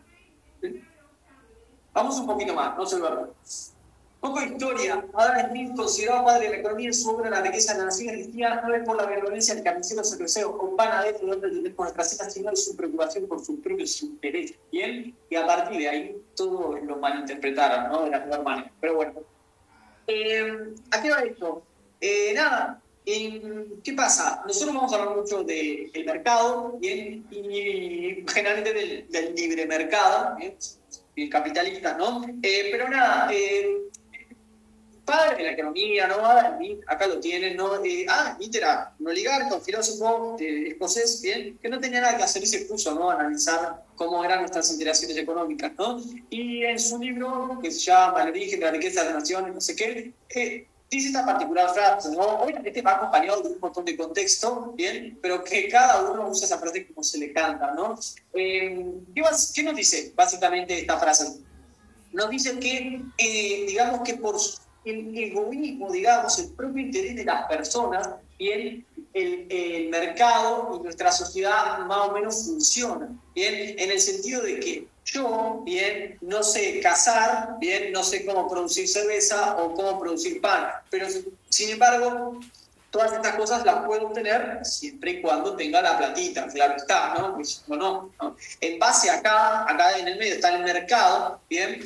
¿Sí? Vamos un poquito más, no se lo. Poco de historia. Adam Smith, considerado padre de la economía, en su obra La riqueza de la nación, existía no es por la benevolencia del carnicero secrecio con pan adentro, donde tener con las casetas, sino de su preocupación por sus propios intereses. Bien, y a partir de ahí, todos lo malinterpretaron, ¿no? De la peor manera. Pero bueno. ¿A qué va esto? Nada. ¿Qué pasa? Nosotros vamos a hablar mucho del mercado, ¿bien? Y generalmente del libre mercado, ¿bien? El capitalista, ¿no? Pero nada, padre de la economía, ¿no? Adam Smith, acá lo tienen, ¿no? Adam Smith era un oligarca, un filósofo escocés, ¿bien? Que no tenía nada que hacer y se puso, ¿no? A analizar cómo eran nuestras interacciones económicas, ¿no? Y en su libro, que se llama El origen de la riqueza de las naciones, no sé qué, dice esta particular frase, ¿no? Obviamente va acompañado de un montón de contexto, ¿bien? Pero que cada uno usa esa frase como se le canta, ¿no? ¿Qué nos dice básicamente esta frase? Nos dice que, digamos que por el egoísmo, digamos, el propio interés de las personas, bien, el mercado y nuestra sociedad más o menos funciona, bien, en el sentido de que yo, bien, no sé cazar, bien, no sé cómo producir cerveza o cómo producir pan, pero sin embargo, todas estas cosas las puedo obtener siempre y cuando tenga la platita, claro está, ¿no? Pues, no. En base acá en el medio está el mercado, ¿bien?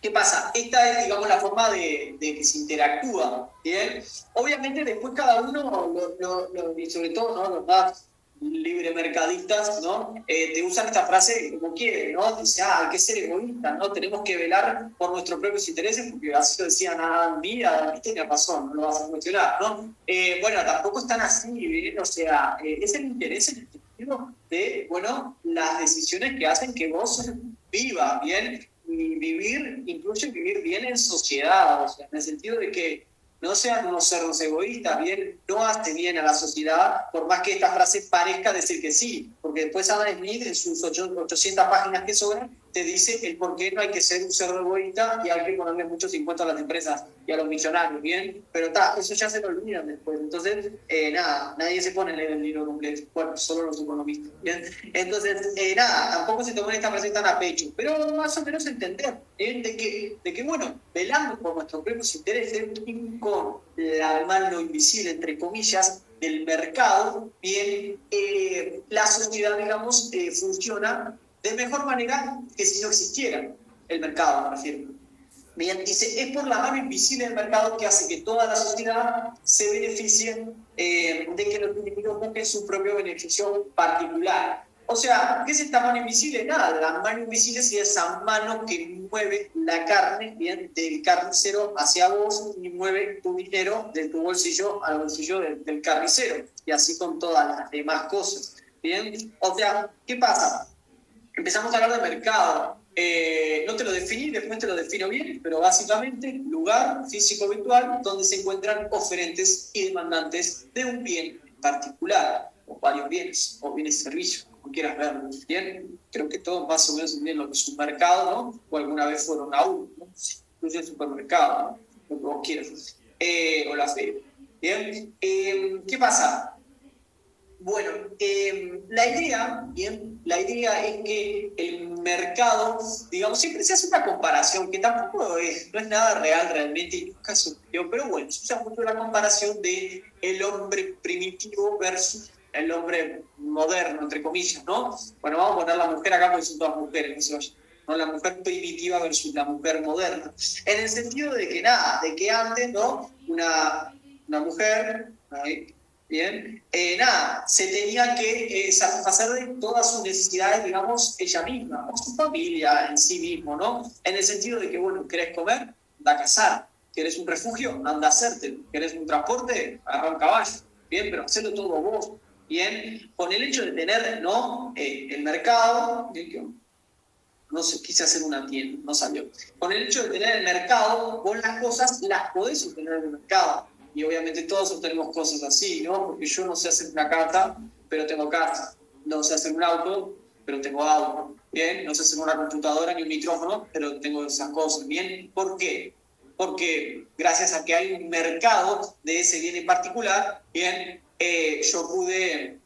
¿Qué pasa? Esta es, digamos, la forma de que se interactúa, ¿bien? Obviamente después cada uno, y sobre todo, ¿no? Los más libremercadistas, ¿no? Te usan esta frase como quieren, ¿no? Dice, hay que ser egoísta, ¿no? Tenemos que velar por nuestros propios intereses, porque así lo decían Adam Smith tenía razón, no lo vas a cuestionar, ¿no? Bueno, tampoco están así, ¿bien? O sea, es el interés en el sentido de, bueno, las decisiones que hacen que vos vivas, ¿bien? Y vivir, incluye vivir bien en sociedad, o sea, en el sentido de que no sean unos cerdos egoístas, bien, no hace bien a la sociedad, por más que esta frase parezca decir que sí, porque después Adam Smith en sus 800 páginas que sobran, te dice el por qué no hay que ser un cerdo egoísta y hay que ponerle muchos impuestos a las empresas y a los millonarios, bien, pero eso ya se lo olvidan después, entonces, nada, nadie se pone en el libro completo, bueno, solo los economistas, bien, entonces, nada, tampoco se toman esta frase tan a pecho, pero más o menos entender, de que, bueno, velando por nuestros propios intereses, con la mano invisible, entre comillas, del mercado, bien, la sociedad, digamos, funciona de mejor manera que si no existiera el mercado, me refiero. Bien, dice, es por la mano invisible del mercado que hace que toda la sociedad se beneficie de que los individuos busquen su propio beneficio particular. O sea, ¿qué es esta mano invisible? Nada, la mano invisible es esa mano que mueve la carne, bien, del carnicero hacia vos y mueve tu dinero de tu bolsillo al bolsillo del carnicero. Y así con todas las demás cosas. Bien, o sea, ¿qué pasa? Empezamos a hablar de mercado. No te lo definí, después te lo defino bien, pero básicamente lugar físico-virtual donde se encuentran oferentes y demandantes de un bien en particular, o varios bienes, o bienes y servicios, como quieras verlo. Bien, creo que todos más o menos entienden lo que es un mercado, ¿no? O alguna vez fueron a uno, ¿no? Incluye el supermercado, ¿no? Lo que vos quieras. O la feria. Bien, ¿qué pasa? Bueno, la idea es que el mercado, digamos, siempre se hace una comparación, que tampoco no es nada real realmente, y nunca surgió, pero bueno, se usa mucho la comparación de el hombre primitivo versus el hombre moderno, entre comillas, ¿no? Bueno, vamos a poner la mujer acá porque son todas mujeres, no se vayan, ¿no? La mujer primitiva versus la mujer moderna. En el sentido de que nada, de que antes, ¿no? Una mujer, ¿no? Bien, nada, se tenía que satisfacer de todas sus necesidades, digamos, ella misma, o su familia en sí mismo, ¿no? En el sentido de que, bueno, ¿querés comer? Anda a cazar. ¿Querés un refugio? Anda a hacértelo. ¿Querés un transporte? Agarra un caballo. Bien, pero hacelo todo vos. Bien, con el hecho de tener, ¿no? El mercado, bien, no sé, quise hacer una tienda, no salió. Con el hecho de tener el mercado, vos las cosas las podés obtener en el mercado. Y obviamente todos obtenemos cosas así, ¿no? Porque yo no sé hacer una casa, pero tengo casa. No sé hacer un auto, pero tengo auto. Bien, no sé hacer una computadora ni un micrófono, pero tengo esas cosas. Bien, ¿por qué? Porque gracias a que hay un mercado de ese bien en particular, bien, yo pude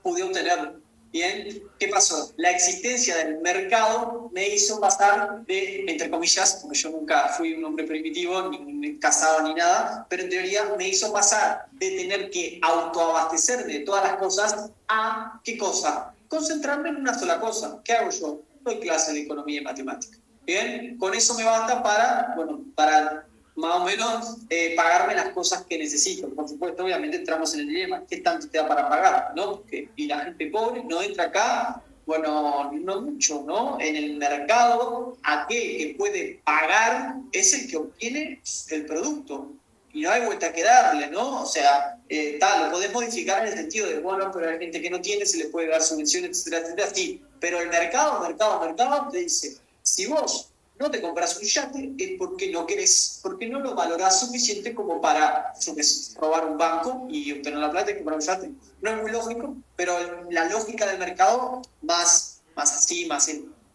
obtenerlo. Bien, ¿qué pasó? La existencia del mercado me hizo pasar de, entre comillas, porque yo nunca fui un hombre primitivo, ni casado ni nada, pero en teoría me hizo pasar de tener que autoabastecerme de todas las cosas a, ¿qué cosa? concentrarme en una sola cosa. ¿Qué hago yo? Doy clases de economía y matemática. Bien, con eso me basta para más o menos pagarme las cosas que necesito. Por supuesto, obviamente entramos en el dilema, ¿qué tanto te da para pagar? ¿No? Y la gente pobre no entra acá, bueno, no mucho, ¿no? En el mercado, aquel que puede pagar es el que obtiene el producto. Y no hay vuelta que darle, ¿no? O sea, lo podés modificar en el sentido de, bueno, pero hay gente que no tiene, se le puede dar subvenciones, etcétera, etcétera, sí. Pero el mercado te dice, si vos no te compras un yate es porque no querés, porque no lo valorás suficiente como para robar un banco y obtener la plata y comprar un yate. No es muy lógico, pero la lógica del mercado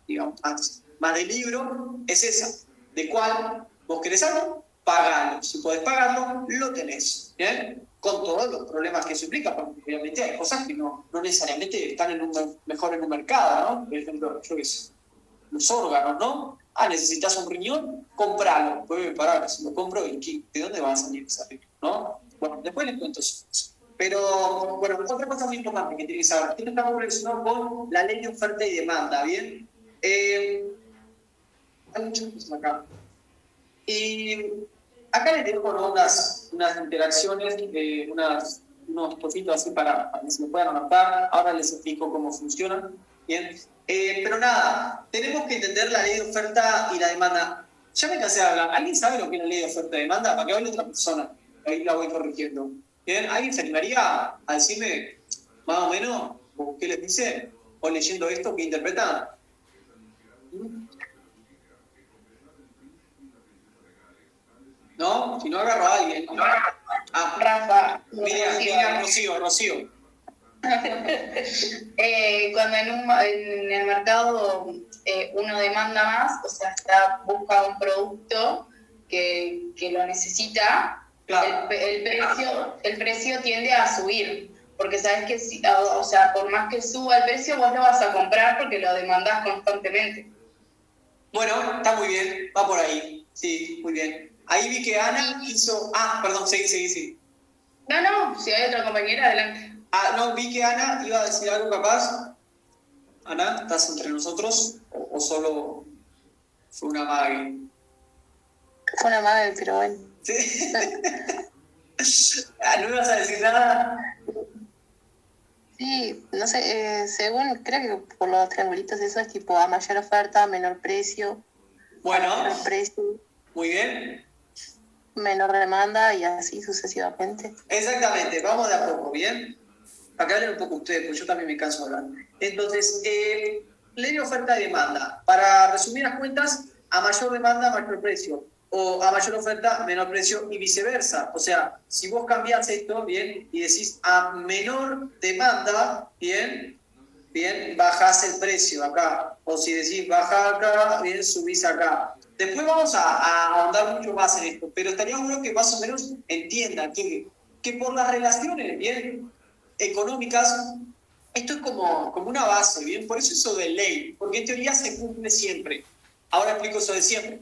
digamos, más de libro es esa, de cuál vos querés algo, pagalo. Si podés pagarlo, lo tenés, ¿bien? Con todos los problemas que eso implica, porque obviamente hay cosas que no necesariamente están mejor en un mercado, ¿no? Por ejemplo, yo qué sé, los órganos, ¿no? Necesitas un riñón, compralo. Puede parar, si lo compro, ¿de dónde va a salir esa riñón? ¿No? Bueno, después les cuento eso. Pero, bueno, otra cosa muy importante que tienen que saber, tiene que estar relacionado con la ley de oferta y demanda, ¿bien? Hay muchas cosas acá. Y acá les dejo, ¿no? unas interacciones, unos cositos así para que se lo puedan anotar. Ahora les explico cómo funcionan. Bien. Pero nada, tenemos que entender la ley de oferta y la demanda. Ya me cansé de hablar. ¿Alguien sabe lo que es la ley de oferta y demanda? Para que hable otra persona. Ahí la voy corrigiendo. Bien. ¿Alguien se animaría a decirme más o menos qué les dice? O leyendo esto, ¿qué interpretan? ¿No? Si no, agarro a alguien. Rafa. Mira, Rocío. Cuando en el mercado uno demanda más, o sea, busca un producto que lo necesita, claro. el precio tiende a subir. Porque sabes que, o sea, por más que suba el precio, vos lo vas a comprar porque lo demandás constantemente. Bueno, está muy bien, va por ahí. Sí, muy bien. Ahí vi que Ana hizo... perdón, seguí. No, si hay otra compañera, adelante. No, vi que Ana iba a decir algo capaz. Ana, ¿estás entre nosotros o solo fue una mague? Fue una madre, pero bueno. ¿Sí? ¿No ibas a decir nada? Sí, no sé, según, creo que por los triangulitos eso es tipo a mayor oferta, menor precio. Bueno, menor precio, muy bien. menor demanda y así sucesivamente. Exactamente, vamos de a poco, ¿bien? Para que hablen un poco ustedes, porque yo también me canso de hablar. Entonces, ley de oferta y demanda. Para resumir las cuentas, a mayor demanda, mayor precio. O a mayor oferta, menor precio y viceversa. O sea, si vos cambiás esto, bien, y decís a menor demanda, bien, bajás el precio acá. O si decís bajar acá, bien, subís acá. Después vamos a ahondar mucho más en esto, pero estaría bueno que más o menos entiendan que por las relaciones, bien, económicas, esto es como una base, ¿bien? Por eso de ley, porque en teoría se cumple siempre. Ahora explico eso de siempre.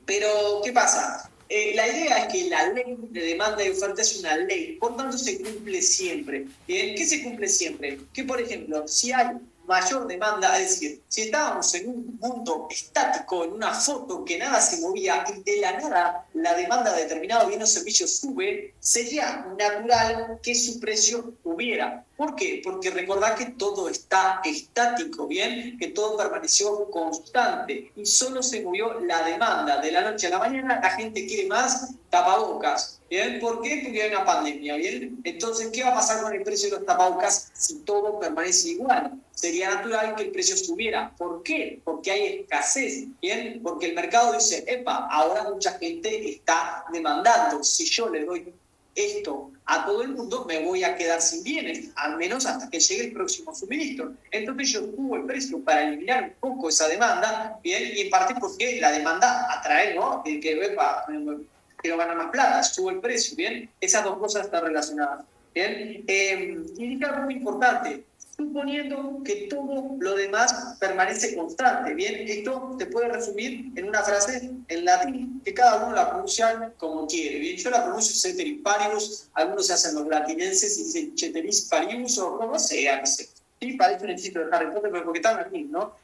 Pero, ¿qué pasa? La idea es que la ley de demanda y oferta es una ley, por tanto se cumple siempre. ¿Bien? ¿Qué se cumple siempre? Que, por ejemplo, si hay mayor demanda, es decir, si estábamos en un mundo estático, en una foto que nada se movía y de la nada la demanda de determinado bien o servicio sube, sería natural que su precio subiera. ¿Por qué? Porque recordad que todo está estático, ¿bien? Que todo permaneció constante y solo se movió la demanda. De la noche a la mañana la gente quiere más tapabocas, ¿bien? ¿Por qué? Porque hay una pandemia, ¿bien? Entonces, ¿qué va a pasar con el precio de los tapabocas si todo permanece igual? Sería natural que el precio subiera. ¿Por qué? Porque hay escasez, ¿bien? Porque el mercado dice, epa, ahora mucha gente está demandando. Si yo le doy esto a todo el mundo, me voy a quedar sin bienes, al menos hasta que llegue el próximo suministro. Entonces yo subo el precio para eliminar un poco esa demanda, ¿bien? Y en parte porque la demanda atrae, ¿no? Que quiero ganar más plata, subo el precio, ¿bien? Esas dos cosas están relacionadas, ¿bien? Y dice algo muy importante, suponiendo que todo lo demás permanece constante, ¿bien? Esto se puede resumir en una frase en latín que cada uno la pronuncia como quiere, ¿bien? Yo la pronuncio ceteris paribus, algunos se hacen los latinenses y dicen ceteris paribus o como sea, no sé. Sí, parece un hechizo de Harry Potter, pero porque están aquí, ¿no?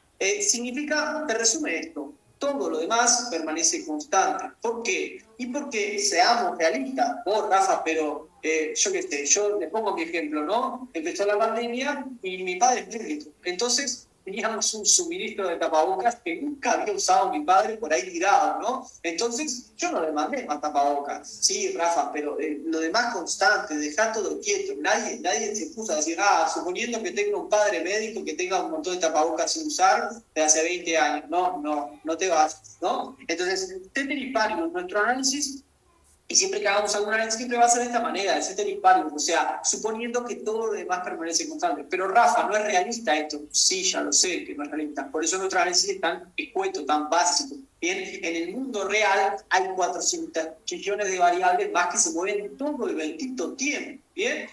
Significa, te resume esto, todo lo demás permanece constante. ¿Por qué? Y porque seamos realistas. Vos, Rafa, pero yo qué sé, yo les pongo mi ejemplo, ¿no? Empezó la pandemia y mi padre es médico. Entonces teníamos un suministro de tapabocas que nunca había usado mi padre por ahí tirado, ¿no? Entonces yo no le mandé más tapabocas. Sí, Rafa, pero lo demás constante, dejar todo quieto. Nadie se puso a decir, suponiendo que tenga un padre médico que tenga un montón de tapabocas sin usar de hace 20 años. No te vas, ¿no? Entonces, Ceteris Paribus, nuestro análisis, y siempre que hagamos algún análisis, siempre va a ser de esta manera, de Ceteris Paribus, o sea, suponiendo que todo lo demás permanece constante. Pero Rafa, no es realista esto. Sí, ya lo sé que no es realista. Por eso nuestro análisis es tan escueto, tan básico. Bien, en el mundo real hay 400 trillones de variables más que se mueven todo el bendito tiempo. Bien,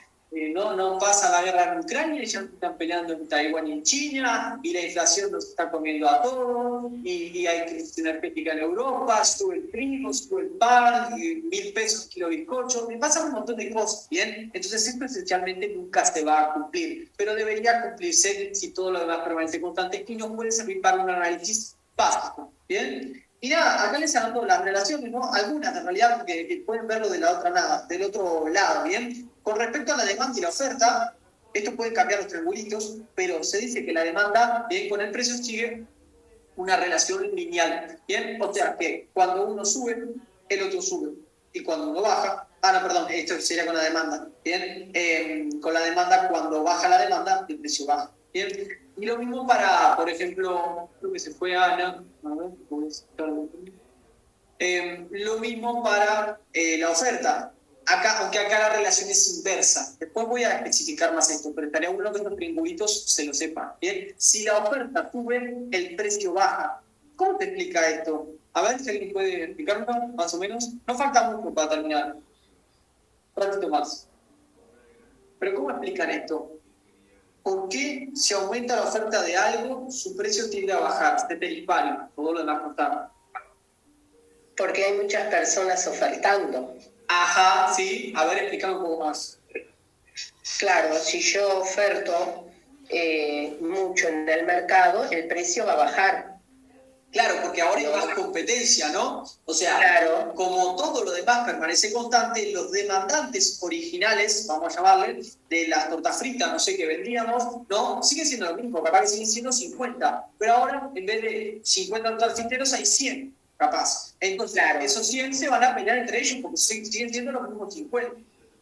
no pasa la guerra en Ucrania y ya están peleando en Taiwán y en China, y la inflación nos está comiendo a todos, y hay crisis energética en Europa, sube el trigo, sube el pan, y 1.000 pesos kilo de bizcocho, me pasan un montón de cosas, ¿bien? Entonces esto esencialmente nunca se va a cumplir, pero debería cumplirse si todo lo demás permanece constante y nos puede servir para un análisis básico, ¿bien? Y nada, acá les ando las relaciones, ¿no? Algunas en realidad, porque pueden verlo de la otra, del otro lado, ¿bien? Con respecto a la demanda y la oferta, esto puede cambiar los triangulitos, pero se dice que la demanda, bien, con el precio sigue una relación lineal, ¿bien? O sea, que cuando uno sube, el otro sube. Y cuando uno baja, perdón, esto sería con la demanda, ¿bien? Con la demanda, cuando baja la demanda, el precio baja, ¿bien? Y lo mismo para, por ejemplo, creo que se fue Ana, a ver, lo mismo para la oferta. Acá, aunque acá la relación es inversa. Después voy a especificar más esto, pero estaría bueno que estos triangulitos se lo sepan. ¿Bien? Si la oferta sube, el precio baja. ¿Cómo te explica esto? A ver si alguien puede explicarlo, más o menos. No falta mucho para terminar. Un ratito más. Pero ¿cómo explican esto? ¿Por qué si aumenta la oferta de algo, su precio tiende a bajar? Ceteris Paribus, todo lo demás constante. Porque hay muchas personas ofertando. Ajá, sí. A ver, explícame un poco más. Claro, si yo oferto mucho en el mercado, el precio va a bajar. Claro, porque ahora hay más competencia, ¿no? O sea, claro, como todo lo demás permanece constante, los demandantes originales, vamos a llamarle, de las tortas fritas, no sé, que vendíamos, ¿no? Siguen siendo lo mismo, capaz que siguen siendo 50, pero ahora en vez de 50 tortas friteros hay 100, capaz. Entonces, claro, esos 100 se van a pelear entre ellos porque siguen siendo los mismos 50,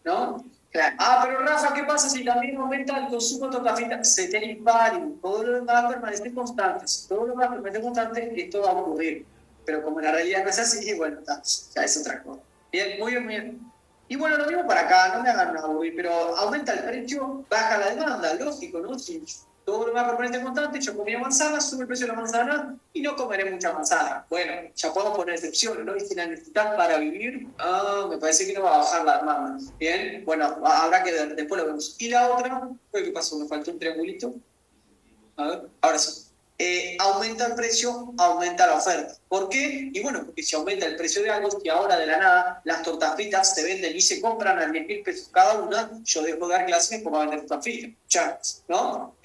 ¿no? Claro. Pero Rafa, ¿qué pasa si también aumenta el consumo de tortas fritas? Ceteris Paribus, todo lo demás permanece constante. Si todo lo demás permanece constante, esto va a ocurrir. Pero como la realidad no es así, bueno, ya es otra cosa. Bien, muy bien, muy bien. Y bueno, lo mismo para acá, no me hagan aburrir, pero aumenta el precio, baja la demanda, lógico, ¿no? Si todo lo demás permanece constante, yo comía manzana, sube el precio de la manzana y no comeré mucha manzana. Bueno, ya podemos poner excepciones, ¿no? Y si la necesitas para vivir, me parece que no va a bajar la demanda. Bien, bueno, habrá que ver, después lo vemos. Y la otra, ¿qué pasó? Me faltó un triangulito. A ver, ahora sí. Aumenta el precio, aumenta la oferta. ¿Por qué? Y bueno, porque si aumenta el precio de algo, y ahora de la nada las tortas fritas se venden y se compran a 10.000 pesos cada una, yo dejo de dar clases y me pongo a vender tortas fritas. Ya, ¿no?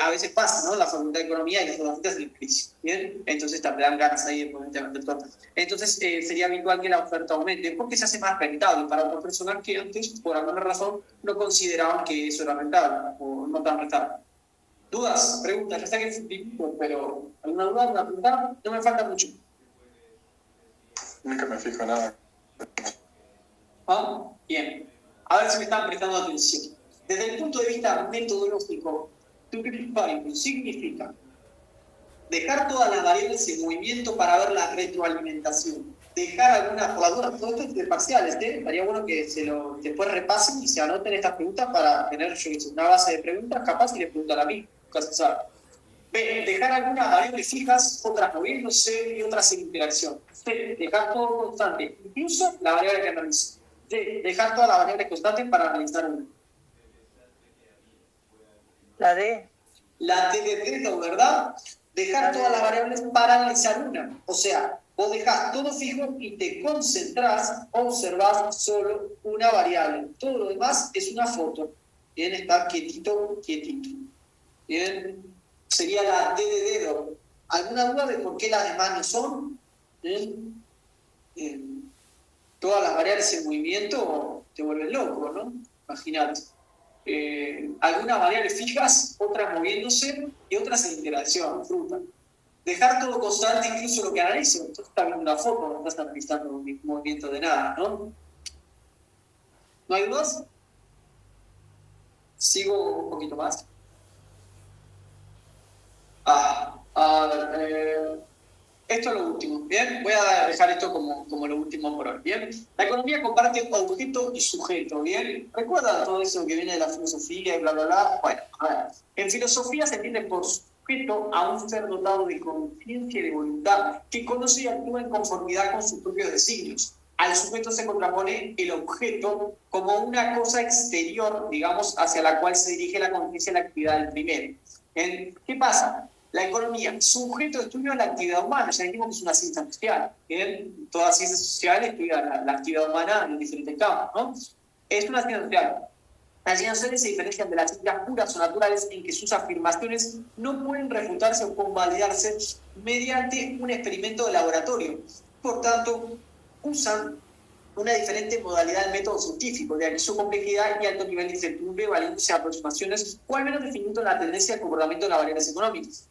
A veces pasa, ¿no? La Facultad de Economía y las tortas fritas en el crisis. ¿Bien? Entonces te dan ganas ahí de vender tortas. Entonces sería habitual que la oferta aumente porque se hace más rentable para otras personas que antes, por alguna razón, no consideraban que eso era rentable o no tan rentable. ¿Dudas? Preguntas. Ya sé que es un tipo, pero ¿alguna duda? ¿Alguna pregunta? No me falta mucho. Nunca me fijo nada. Bien. A ver si me están prestando atención. Desde el punto de vista metodológico, Ceteris Paribus significa dejar todas las variables en movimiento para ver la retroalimentación. Dejar algunas, por las dudas, todo esto es de parciales, ¿eh? Estaría bueno que después repasen y se anoten estas preguntas para tener una base de preguntas, capaz y les preguntan a mí. B, dejar algunas variables fijas, otras moviéndose y otras en interacción. C, dejar todo constante, incluso la variable que analizo. D, dejar todas las variables constantes para analizar una. La D. La D de dedo, ¿verdad? Dejar todas las variables para analizar una. O sea, vos dejás todo fijo y te concentrás, observás solo una variable. Todo lo demás es una foto. Bien, está quietito, quietito. bien, sería la D de dedo. ¿Alguna duda de por qué las demás no son? Bien. Todas las variables en movimiento te vuelven loco, ¿no? Imagínate. Algunas variables fijas, otras moviéndose y otras en interacción, fruta. Dejar todo constante, incluso lo que analice. Entonces estás viendo una foto, no estás analizando un movimiento de nada, ¿no? ¿No hay dudas? Sigo un poquito más. Esto es lo último, ¿bien? Voy a dejar esto como lo último por hoy, ¿bien? La economía comparte objeto y sujeto, ¿bien? ¿Recuerda todo eso que viene de la filosofía y bla, bla, bla? Bueno, a ver. En filosofía se entiende por sujeto a un ser dotado de conciencia y de voluntad, que conoce y actúa en conformidad con sus propios designios. Al sujeto se contrapone el objeto como una cosa exterior, digamos, hacia la cual se dirige la conciencia y la actividad del primero. ¿Qué pasa? La economía, sujeto de estudio de la actividad humana, ya dijimos que es una ciencia social. ¿Bien? Todas las ciencias sociales estudian la actividad humana en diferentes campos, ¿no? Es una ciencia social. Las ciencias sociales se diferencian de las ciencias puras o naturales en que sus afirmaciones no pueden refutarse o convalidarse mediante un experimento de laboratorio. Por tanto, usan una diferente modalidad del método científico, de aquí su complejidad y alto nivel de incertidumbre, valiéndose aproximaciones o al menos definiendo la tendencia al comportamiento de las variables económicas.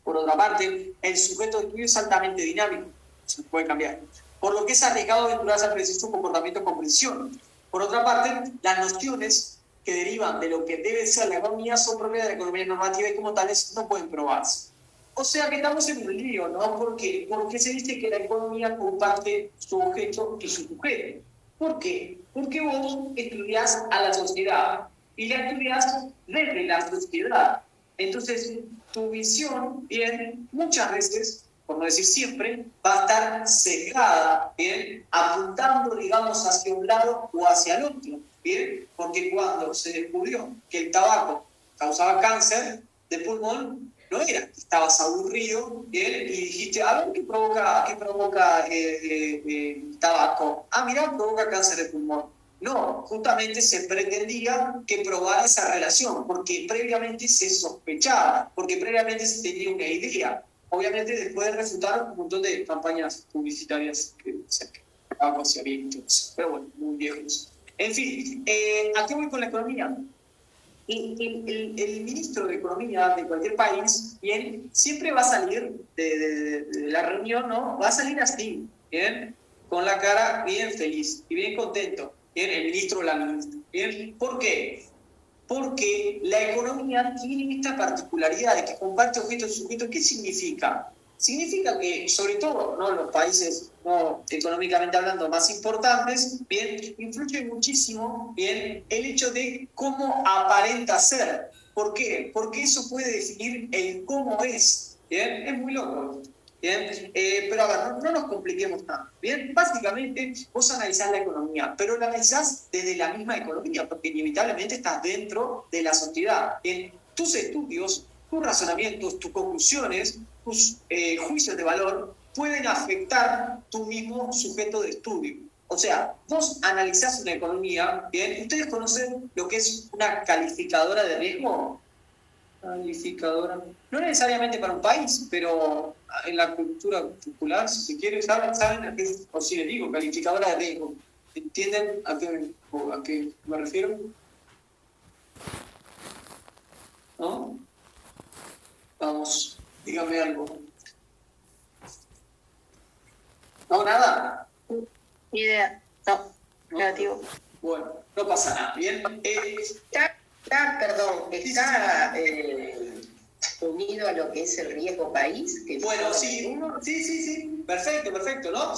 Por otra parte, el sujeto de estudio es altamente dinámico, se puede cambiar, por lo que es arriesgado aventurarse a predecir su comportamiento con precisión. Por otra parte, las nociones que derivan de lo que debe ser la economía son propias de la economía normativa y como tales no pueden probarse. O sea que estamos en un lío, ¿no? ¿Por qué? Porque se dice que la economía comparte su objeto y su sujeto. ¿Por qué? Porque vos estudiás a la sociedad y la estudiás desde la sociedad. Entonces, tu visión, bien, muchas veces, por no decir siempre, va a estar sesgada, bien, apuntando, digamos, hacia un lado o hacia el otro, bien, porque cuando se descubrió que el tabaco causaba cáncer de pulmón, no era que estabas aburrido, bien, y dijiste, a ver, ¿qué provoca el tabaco? Ah, mirá, provoca cáncer de pulmón. No, justamente se pretendía que probara esa relación, porque previamente se sospechaba, porque previamente se tenía una idea. Obviamente después de refutar un montón de campañas publicitarias que se habían hecho, pero bueno, muy viejos. En fin, ¿a qué voy con la economía? El ministro de Economía de cualquier país, bien, siempre va a salir de la reunión, ¿no? Va a salir así, bien, con la cara bien feliz y bien contento. Bien, el ministro o la ministra. Bien, ¿por qué? Porque la economía tiene esta particularidad de que comparte objeto y sujeto. ¿Qué significa? Significa que, sobre todo, ¿no?, los países, ¿no?, económicamente hablando más importantes, bien, influye muchísimo, bien, el hecho de cómo aparenta ser. ¿Por qué? Porque eso puede definir el cómo es. Bien, es muy loco. Bien, pero a ver, no nos compliquemos tanto. Bien, básicamente vos analizás la economía, pero la analizás desde la misma economía, porque inevitablemente estás dentro de la sociedad. Bien, tus estudios, tus razonamientos, tus conclusiones, tus juicios de valor pueden afectar tu mismo sujeto de estudio. O sea, vos analizás una economía, bien, ustedes conocen lo que es una calificadora de riesgo. Calificadora. No necesariamente para un país, pero en la cultura popular, si se quiere, saben a qué, o si les digo, calificadora de riesgo. ¿Entienden a qué me refiero? ¿No? Vamos, dígame algo. ¿No, nada? Ni idea. No, negativo. Bueno, no pasa nada. Bien. Está unido a lo que es el riesgo país. Bueno, sí, perfecto, ¿no?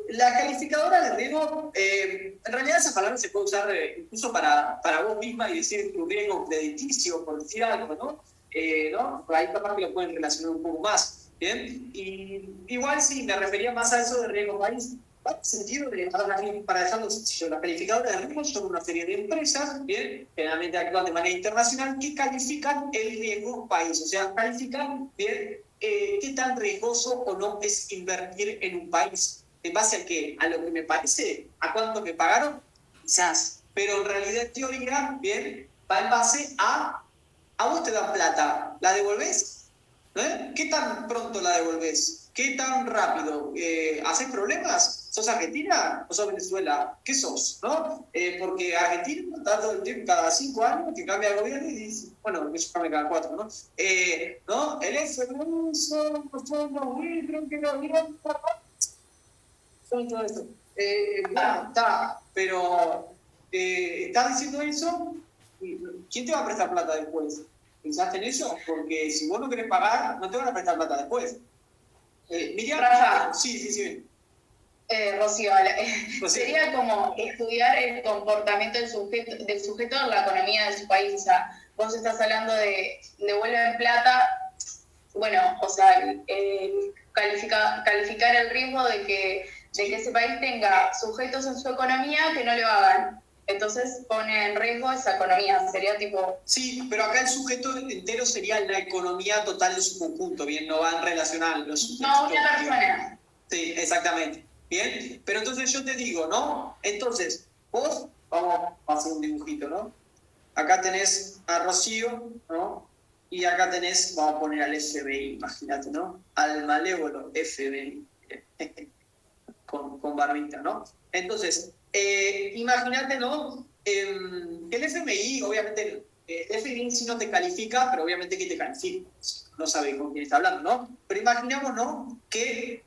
La calificadora de riesgo, en realidad esa palabra se puede usar incluso para vos misma y decir tu riesgo crediticio, por decir algo, ¿no? ¿No? Por ahí capaz que lo pueden relacionar un poco más, ¿bien? Y igual sí, me refería más a eso de riesgo país. En el sentido de, para dejarlo sencillo, las calificadoras de riesgo son una serie de empresas, bien, generalmente actúan de manera internacional, que califican el riesgo país, o sea, califican, bien, qué tan riesgoso o no es invertir en un país. ¿En base a qué? ¿A lo que me parece? ¿A cuánto me pagaron? Quizás. Pero en realidad, en teoría, bien, va en base a a vos te dan plata, ¿la devolvés? ¿Qué tan pronto la devolvés? ¿Qué tan rápido? ¿Haces problemas? ¿Sos Argentina o sos Venezuela? ¿Qué sos? ¿No? Porque Argentina está todo el tiempo, cada 5 años que cambia el gobierno y dice, bueno, eso cambia cada 4, ¿no? ¿No? El FMI son creo que no, son todo esto. Bueno, está, pero estás diciendo eso, ¿quién te va a prestar plata después? ¿Pensaste en eso? Porque si vos no querés pagar, no te van a prestar plata después. Miriam, Rafa. Sí. Rocío, sería como estudiar el comportamiento del sujeto en la economía de su país. O sea, vos estás hablando de devuelven plata, bueno, o sea, calificar el riesgo de que ese país tenga sujetos en su economía que no lo hagan. Entonces pone en riesgo esa economía, sería tipo... Sí, pero acá el sujeto entero sería la economía total de su conjunto, bien, no van relacionados los sujetos. No, una persona. Sí, exactamente. Bien, pero entonces yo te digo, ¿no? Entonces, vos, vamos a hacer un dibujito, ¿no? Acá tenés a Rocío, ¿no? Y acá tenés, vamos a poner al FBI, imagínate, ¿no? Al malévolo FBI, con barbita, ¿no? Entonces, imagínate, ¿no? Que el FMI, obviamente, el FMI sí no te califica, pero obviamente que te califica. No sabe con quién está hablando, ¿no? Pero imaginamos, ¿no? Que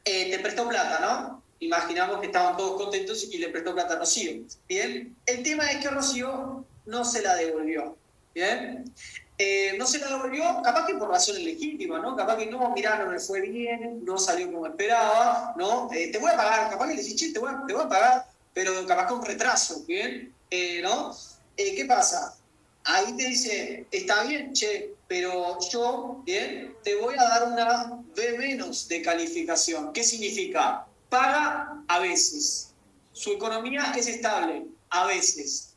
te prestó plata, ¿no? Imaginamos que estaban todos contentos y le prestó plata a Rocío. ¿Bien? El tema es que Rocío no se la devolvió. ¿Bien? No se la devolvió, capaz que por razones legítimas, ¿no? Capaz que no, mirá, no me fue bien, no salió como esperaba, ¿no? Te voy a pagar, capaz que le decís, che, te voy a pagar, pero capaz con retraso, ¿bien? ¿No? ¿Qué pasa? Ahí te dice, está bien, che, pero yo, bien, te voy a dar una B menos de calificación. ¿Qué significa? Paga a veces. Su economía es estable, a veces.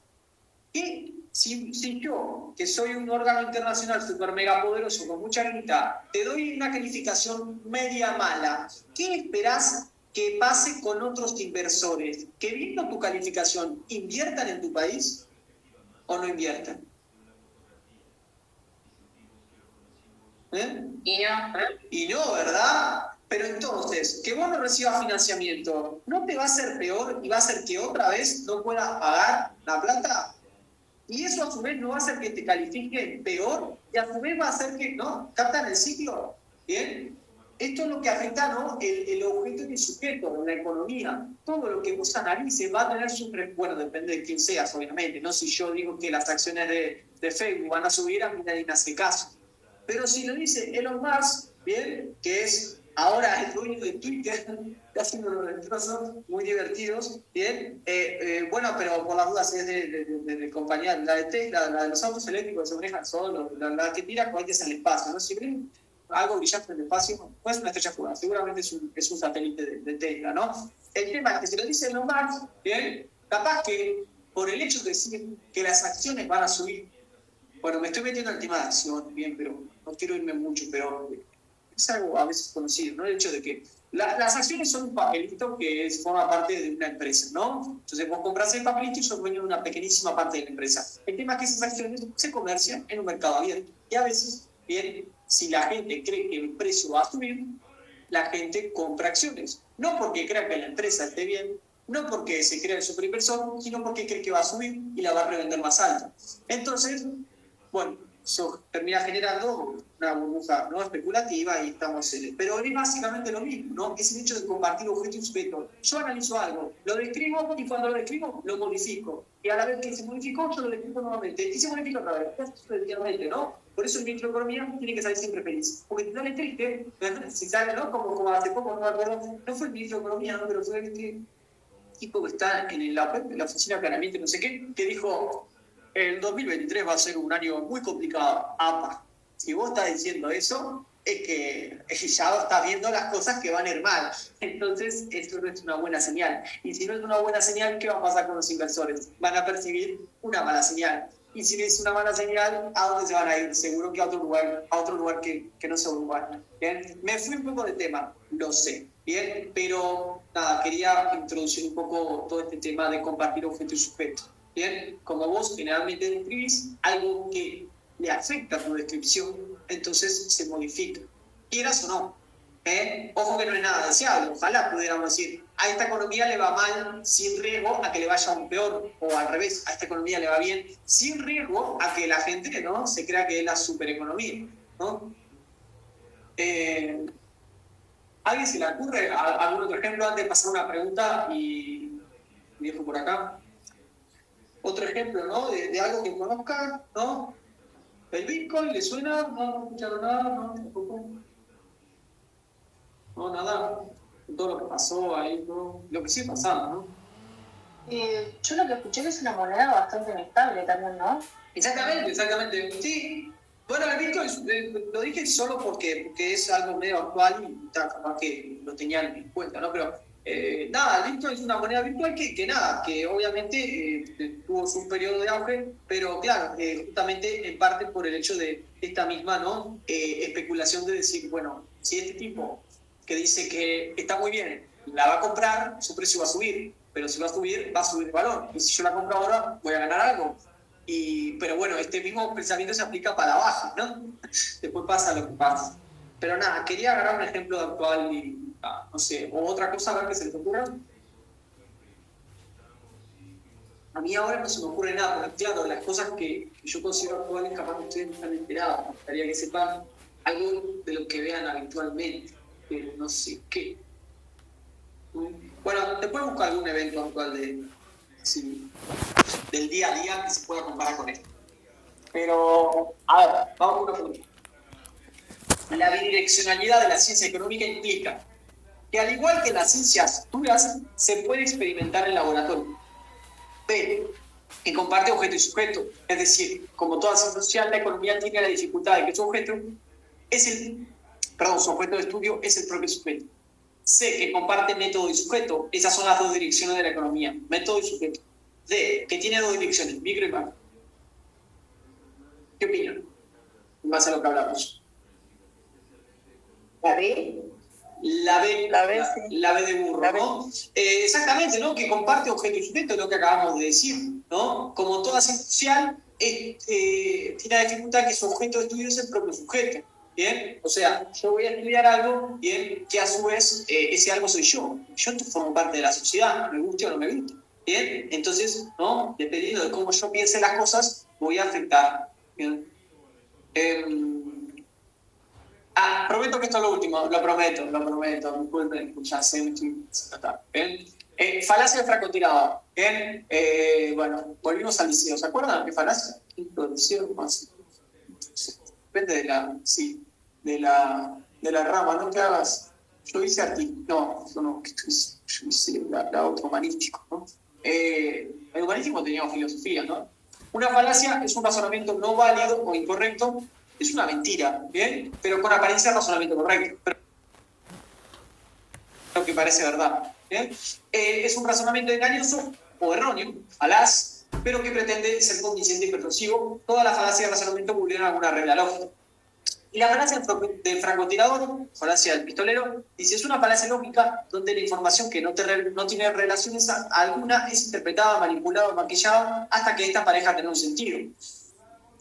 ¿Qué? Si yo, que soy un órgano internacional súper mega poderoso, con mucha guita, te doy una calificación media mala, ¿qué esperás que pase con otros inversores? ¿Que viendo tu calificación inviertan en tu país o no inviertan? Y no, ¿verdad? Pero entonces, que vos no recibas financiamiento, ¿no te va a hacer peor y va a hacer que otra vez no puedas pagar la plata? Y eso a su vez no va a hacer que te califiquen peor y a su vez va a hacer que, ¿no? ¿Captan el ciclo? ¿Bien? Esto es lo que afecta, ¿no? El objeto y el sujeto, la economía. Todo lo que vos analices va a tener su... Bueno, depende de quién seas, obviamente, ¿no? Si yo digo que las acciones de Facebook van a subir, a mí nadie me hace caso. Pero si lo dice Elon Musk, ¿bien? Que es ahora el dueño de Twitter, casi unos destrozos muy divertidos, ¿bien? Bueno, pero por las dudas es de compañía, la de Tesla, la de los autos eléctricos que se manejan solos, la que tira cohetes al espacio, ¿no? Si ven algo brillante en el espacio, no es una estrella fugaz, seguramente es un satélite de Tesla, ¿no? El tema es que si lo dice Elon Musk, ¿bien? Capaz que por el hecho de decir que las acciones van a subir, bueno, me estoy metiendo en el tema de acción, bien, pero no quiero irme mucho, pero es algo a veces conocido, ¿no? El hecho de que las acciones son un papelito que forma parte de una empresa, ¿no? Entonces vos compras el papelito y sos dueño de una pequeñísima parte de la empresa. El tema es que esas acciones se comercian en un mercado abierto. Y a veces, bien, si la gente cree que el precio va a subir, la gente compra acciones. No porque crea que la empresa esté bien, no porque se crea el superinversor, sino porque cree que va a subir y la va a revender más alta. Entonces, bueno, eso termina generando una burbuja, ¿no? Especulativa y estamos en él. Pero es básicamente lo mismo, ¿no? Es el hecho de compartir objeto y sujeto. Yo analizo algo, lo describo y cuando lo describo lo modifico. Y a la vez que se modificó, yo lo describo nuevamente. Y se modifica otra vez, sucesivamente, ¿no? Por eso el microeconomía tiene que salir siempre feliz. Porque si sale triste, si sale, ¿no? Como hace poco, no fue el ministro de Economía, ¿no? Pero fue el tipo que está en la oficina de planeamiento, no sé qué, que dijo... El 2023 va a ser un año muy complicado. APA. Si vos estás diciendo eso, es que ya estás viendo las cosas que van a ir mal. Entonces, esto no es una buena señal. Y si no es una buena señal, ¿qué va a pasar con los inversores? Van a percibir una mala señal. Y si es una mala señal, ¿a dónde se van a ir? Seguro que a otro lugar que no sea Uruguay. ¿Bien? Me fui un poco de tema, lo sé. Bien, pero nada, quería introducir un poco todo este tema de compartir objeto y sujeto. Bien, como vos generalmente describís, algo que le afecta tu descripción, entonces se modifica, quieras o no. Ojo que no es nada deseable, ojalá pudiéramos decir, a esta economía le va mal sin riesgo a que le vaya aún peor, o al revés, a esta economía le va bien sin riesgo a que la gente, ¿no?, se crea que es la supereconomía, ¿no? ¿Alguien se le ocurre algún otro ejemplo antes de pasar una pregunta y dejo por acá? Otro ejemplo, ¿no?, de algo que conozcan, ¿no? ¿El Bitcoin le suena? No escucharon nada, no, tampoco. No, nada. Todo lo que pasó ahí, ¿no? Lo que sigue pasando, ¿no? Yo lo que escuché que es una moneda bastante inestable también, ¿no? Exactamente. Sí. Bueno, el Bitcoin lo dije solo porque es algo medio actual y capaz que lo tenían en cuenta, ¿no? Pero nada, el Bitcoin es una moneda virtual que obviamente tuvo su periodo de auge, pero claro, justamente en parte por el hecho de esta misma, ¿no?, especulación de decir, bueno, si este tipo que dice que está muy bien, la va a comprar, su precio va a subir, pero si va a subir el valor. Y si yo la compro ahora, voy a ganar algo. Pero bueno, este mismo pensamiento se aplica para la baja, ¿no? Después pasa lo que pasa. Pero nada, quería agarrar un ejemplo actual y, no sé, o otra cosa, a ver qué se les ocurra. A mí ahora no se me ocurre nada, porque claro, las cosas que yo considero actuales capaz que ustedes no están enterados. Me gustaría que sepan algo de lo que vean habitualmente, pero no sé qué. Bueno, después busco algún evento actual del día a día que se pueda comparar con esto. Pero, a ver, vamos con una pregunta. La bidireccionalidad de la ciencia económica implica que, al igual que las ciencias duras, se puede experimentar en laboratorio, pero que comparte objeto y sujeto. Es decir, como toda ciencia social, la economía tiene la dificultad de que su objeto de estudio es el propio sujeto. C, que comparte método y sujeto. Esas son las dos direcciones de la economía, método y sujeto. D, que tiene dos direcciones, micro y macro. ¿Qué opinan? En base a lo que hablamos. ¿La B? La B sí. La B de burro, ¿no? Exactamente, ¿no? Que comparte objeto y sujeto, es lo que acabamos de decir, ¿no? Como toda ciencia social, tiene la dificultad que su objeto de estudio es el propio sujeto. ¿Bien? O sea, yo voy a estudiar algo, ¿bien?, que a su vez ese algo soy yo. Yo formo parte de la sociedad, me guste o no me guste. ¿Bien? Entonces, ¿no?, dependiendo de cómo yo piense las cosas, voy a afectar. ¿Bien? Prometo que esto es lo último, lo prometo. Disculpen, ya sé, me estoy... ¿Bien? Falacia del francotirador. ¿Bien? Bueno, volvimos al liceo. ¿Se acuerdan qué falacia? Introducción, más. Depende de la rama, no que hagas. Yo hice yo hice la otro humanístico, ¿no? El humanístico teníamos filosofía, ¿no? Una falacia es un razonamiento no válido o incorrecto, es una mentira, ¿bien? Pero con apariencia de razonamiento correcto, pero lo que parece verdad, ¿bien? Es un razonamiento engañoso o erróneo, falaz, pero que pretende ser convincente y persuasivo. Todas las falacias de razonamiento vulneran alguna regla lógica. Y la falacia del francotirador, falacia del pistolero, dice, es una falacia lógica donde la información que no tiene relaciones alguna es interpretada, manipulada o maquillada hasta que esta pareja tenga un sentido.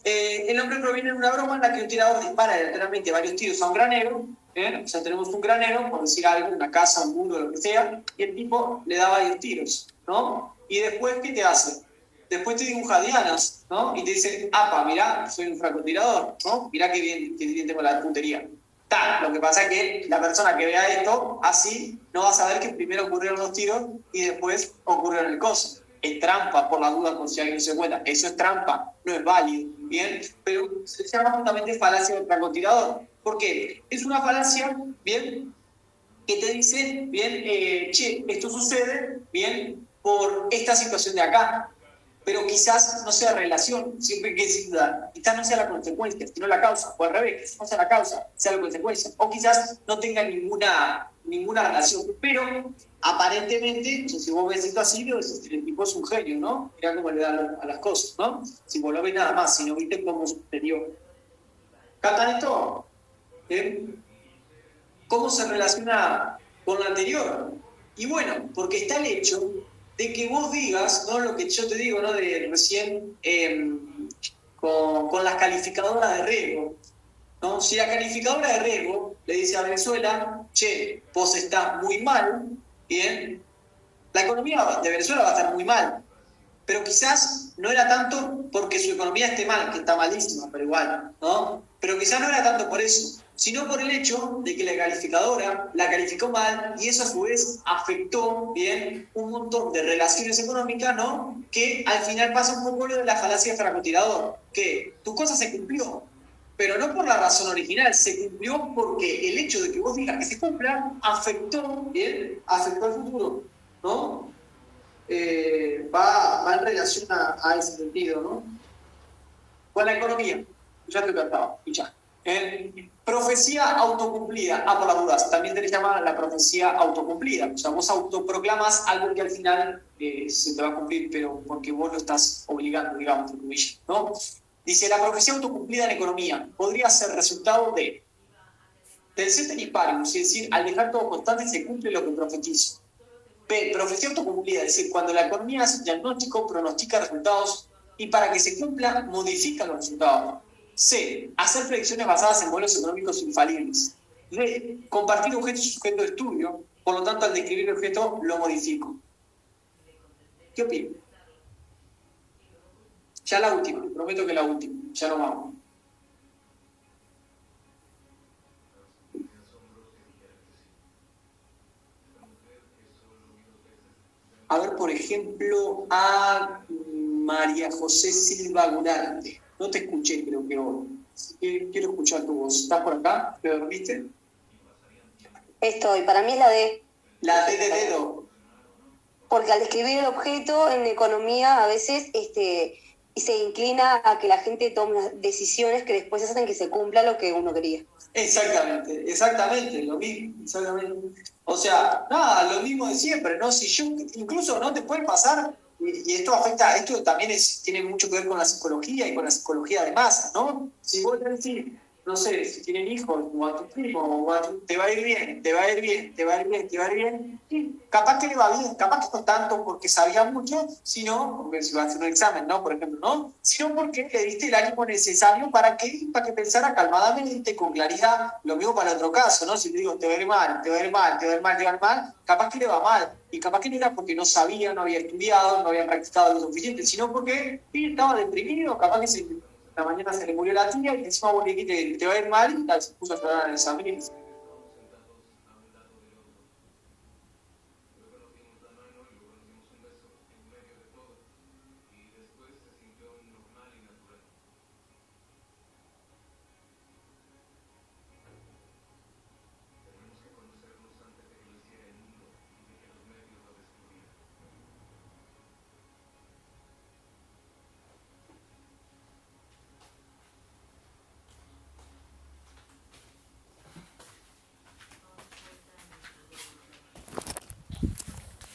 El nombre proviene de una broma en la que un tirador dispara literalmente varios tiros a un granero. O sea, tenemos un granero, por decir algo, una casa, un muro, lo que sea, y el tipo le da varios tiros, ¿no? Y después, ¿qué te hace? Después te dibuja dianas, ¿no? Y te dice, apa, mirá, soy un francotirador, ¿no? Mirá qué bien tengo la puntería. Lo que pasa es que la persona que vea esto así no va a saber que primero ocurrieron los tiros y después ocurrieron el coso. Es trampa, por la duda, por si alguien no se cuenta. Eso es trampa, no es válido, ¿bien? Pero se llama justamente falacia del francotirador. ¿Por qué? Es una falacia, ¿bien?, que te dice, bien, che, esto sucede, bien, por esta situación de acá. Pero quizás no sea relación, siempre que es duda, quizás no sea la consecuencia, sino la causa, o al revés, quizás no sea la causa, sea la consecuencia, o quizás no tenga ninguna relación, pero aparentemente, o sea, si vos ves esto así, el tipo es un genio, ¿no? Mirá cómo le da a las cosas, ¿no? Si vos lo ves nada más, si no viste cómo sucedió. ¿Captan esto? ¿Cómo se relaciona con lo anterior? Y bueno, porque está el hecho de que vos digas, ¿no?, lo que yo te digo, ¿no?, de recién, con las calificadoras de riesgo, ¿no? Si la calificadora de riesgo le dice a Venezuela, che, vos estás muy mal, bien, la economía de Venezuela va a estar muy mal, pero quizás no era tanto porque su economía esté mal, que está malísima, pero igual, ¿no? Pero quizás no era tanto por eso, sino por el hecho de que la calificadora la calificó mal y eso a su vez afectó, bien, un montón de relaciones económicas, ¿no? Que al final pasa un poco lo de la falacia de francotirador, que tu cosa se cumplió, pero no por la razón original, se cumplió porque el hecho de que vos digas que se cumpla afectó, bien, afectó al futuro, ¿no? Va en relación a ese sentido, ¿no? Con la economía, ya te contaba, escuchá. Profecía autocumplida. Por las dudas, también te le llama la profecía autocumplida. O sea, vos autoproclamas algo que al final se te va a cumplir, pero porque vos lo estás obligando, digamos, entre comillas, ¿no? Dice, la profecía autocumplida en economía podría ser resultado del ceteris paribus, es decir, al dejar todo constante se cumple lo que profetizo. B, profecía autocumplida, es decir, cuando la economía hace un diagnóstico, pronostica resultados y para que se cumpla, modifica los resultados. C, hacer predicciones basadas en modelos económicos infalibles. D, compartir objeto y sujeto de estudio, por lo tanto, al describir el objeto, lo modifico. ¿Qué opino? Ya la última, prometo que la última, ya no vamos. A ver, por ejemplo, a María José Silva Gurarte. No te escuché, creo que hoy. Quiero escuchar tu voz. ¿Estás por acá? ¿Te dormiste? Estoy. Para mí es la D. La D de dedo. Porque al describir el objeto en economía a veces se inclina a que la gente tome decisiones que después hacen que se cumpla lo que uno quería. Exactamente, lo mismo, exactamente. O sea, nada, lo mismo de siempre, ¿no? Si yo, incluso no te puede pasar, y esto afecta, esto también tiene mucho que ver con la psicología y con la psicología de masa, ¿no? Si vos te decís, no sé, si tienen hijos, o a tu primo, te va a ir bien, te va a ir bien, te va a ir bien, te va a ir bien, sí, capaz que le va bien, capaz que no tanto porque sabía mucho, sino, porque si va a hacer un examen, ¿no? Por ejemplo, ¿no? Sino porque le diste el ánimo necesario para que pensara calmadamente, con claridad, lo mismo para el otro caso, ¿no? Si te digo, te va a ir mal, te va a ir mal, te va a ir mal, te va a ir mal, capaz que le va mal, y capaz que no era porque no sabía, no había estudiado, no había practicado lo suficiente, sino porque sí, estaba deprimido, capaz que la mañana se le murió la tía y encima vos le dijiste te va a ir mal y tal, se puso a llorar en el examen.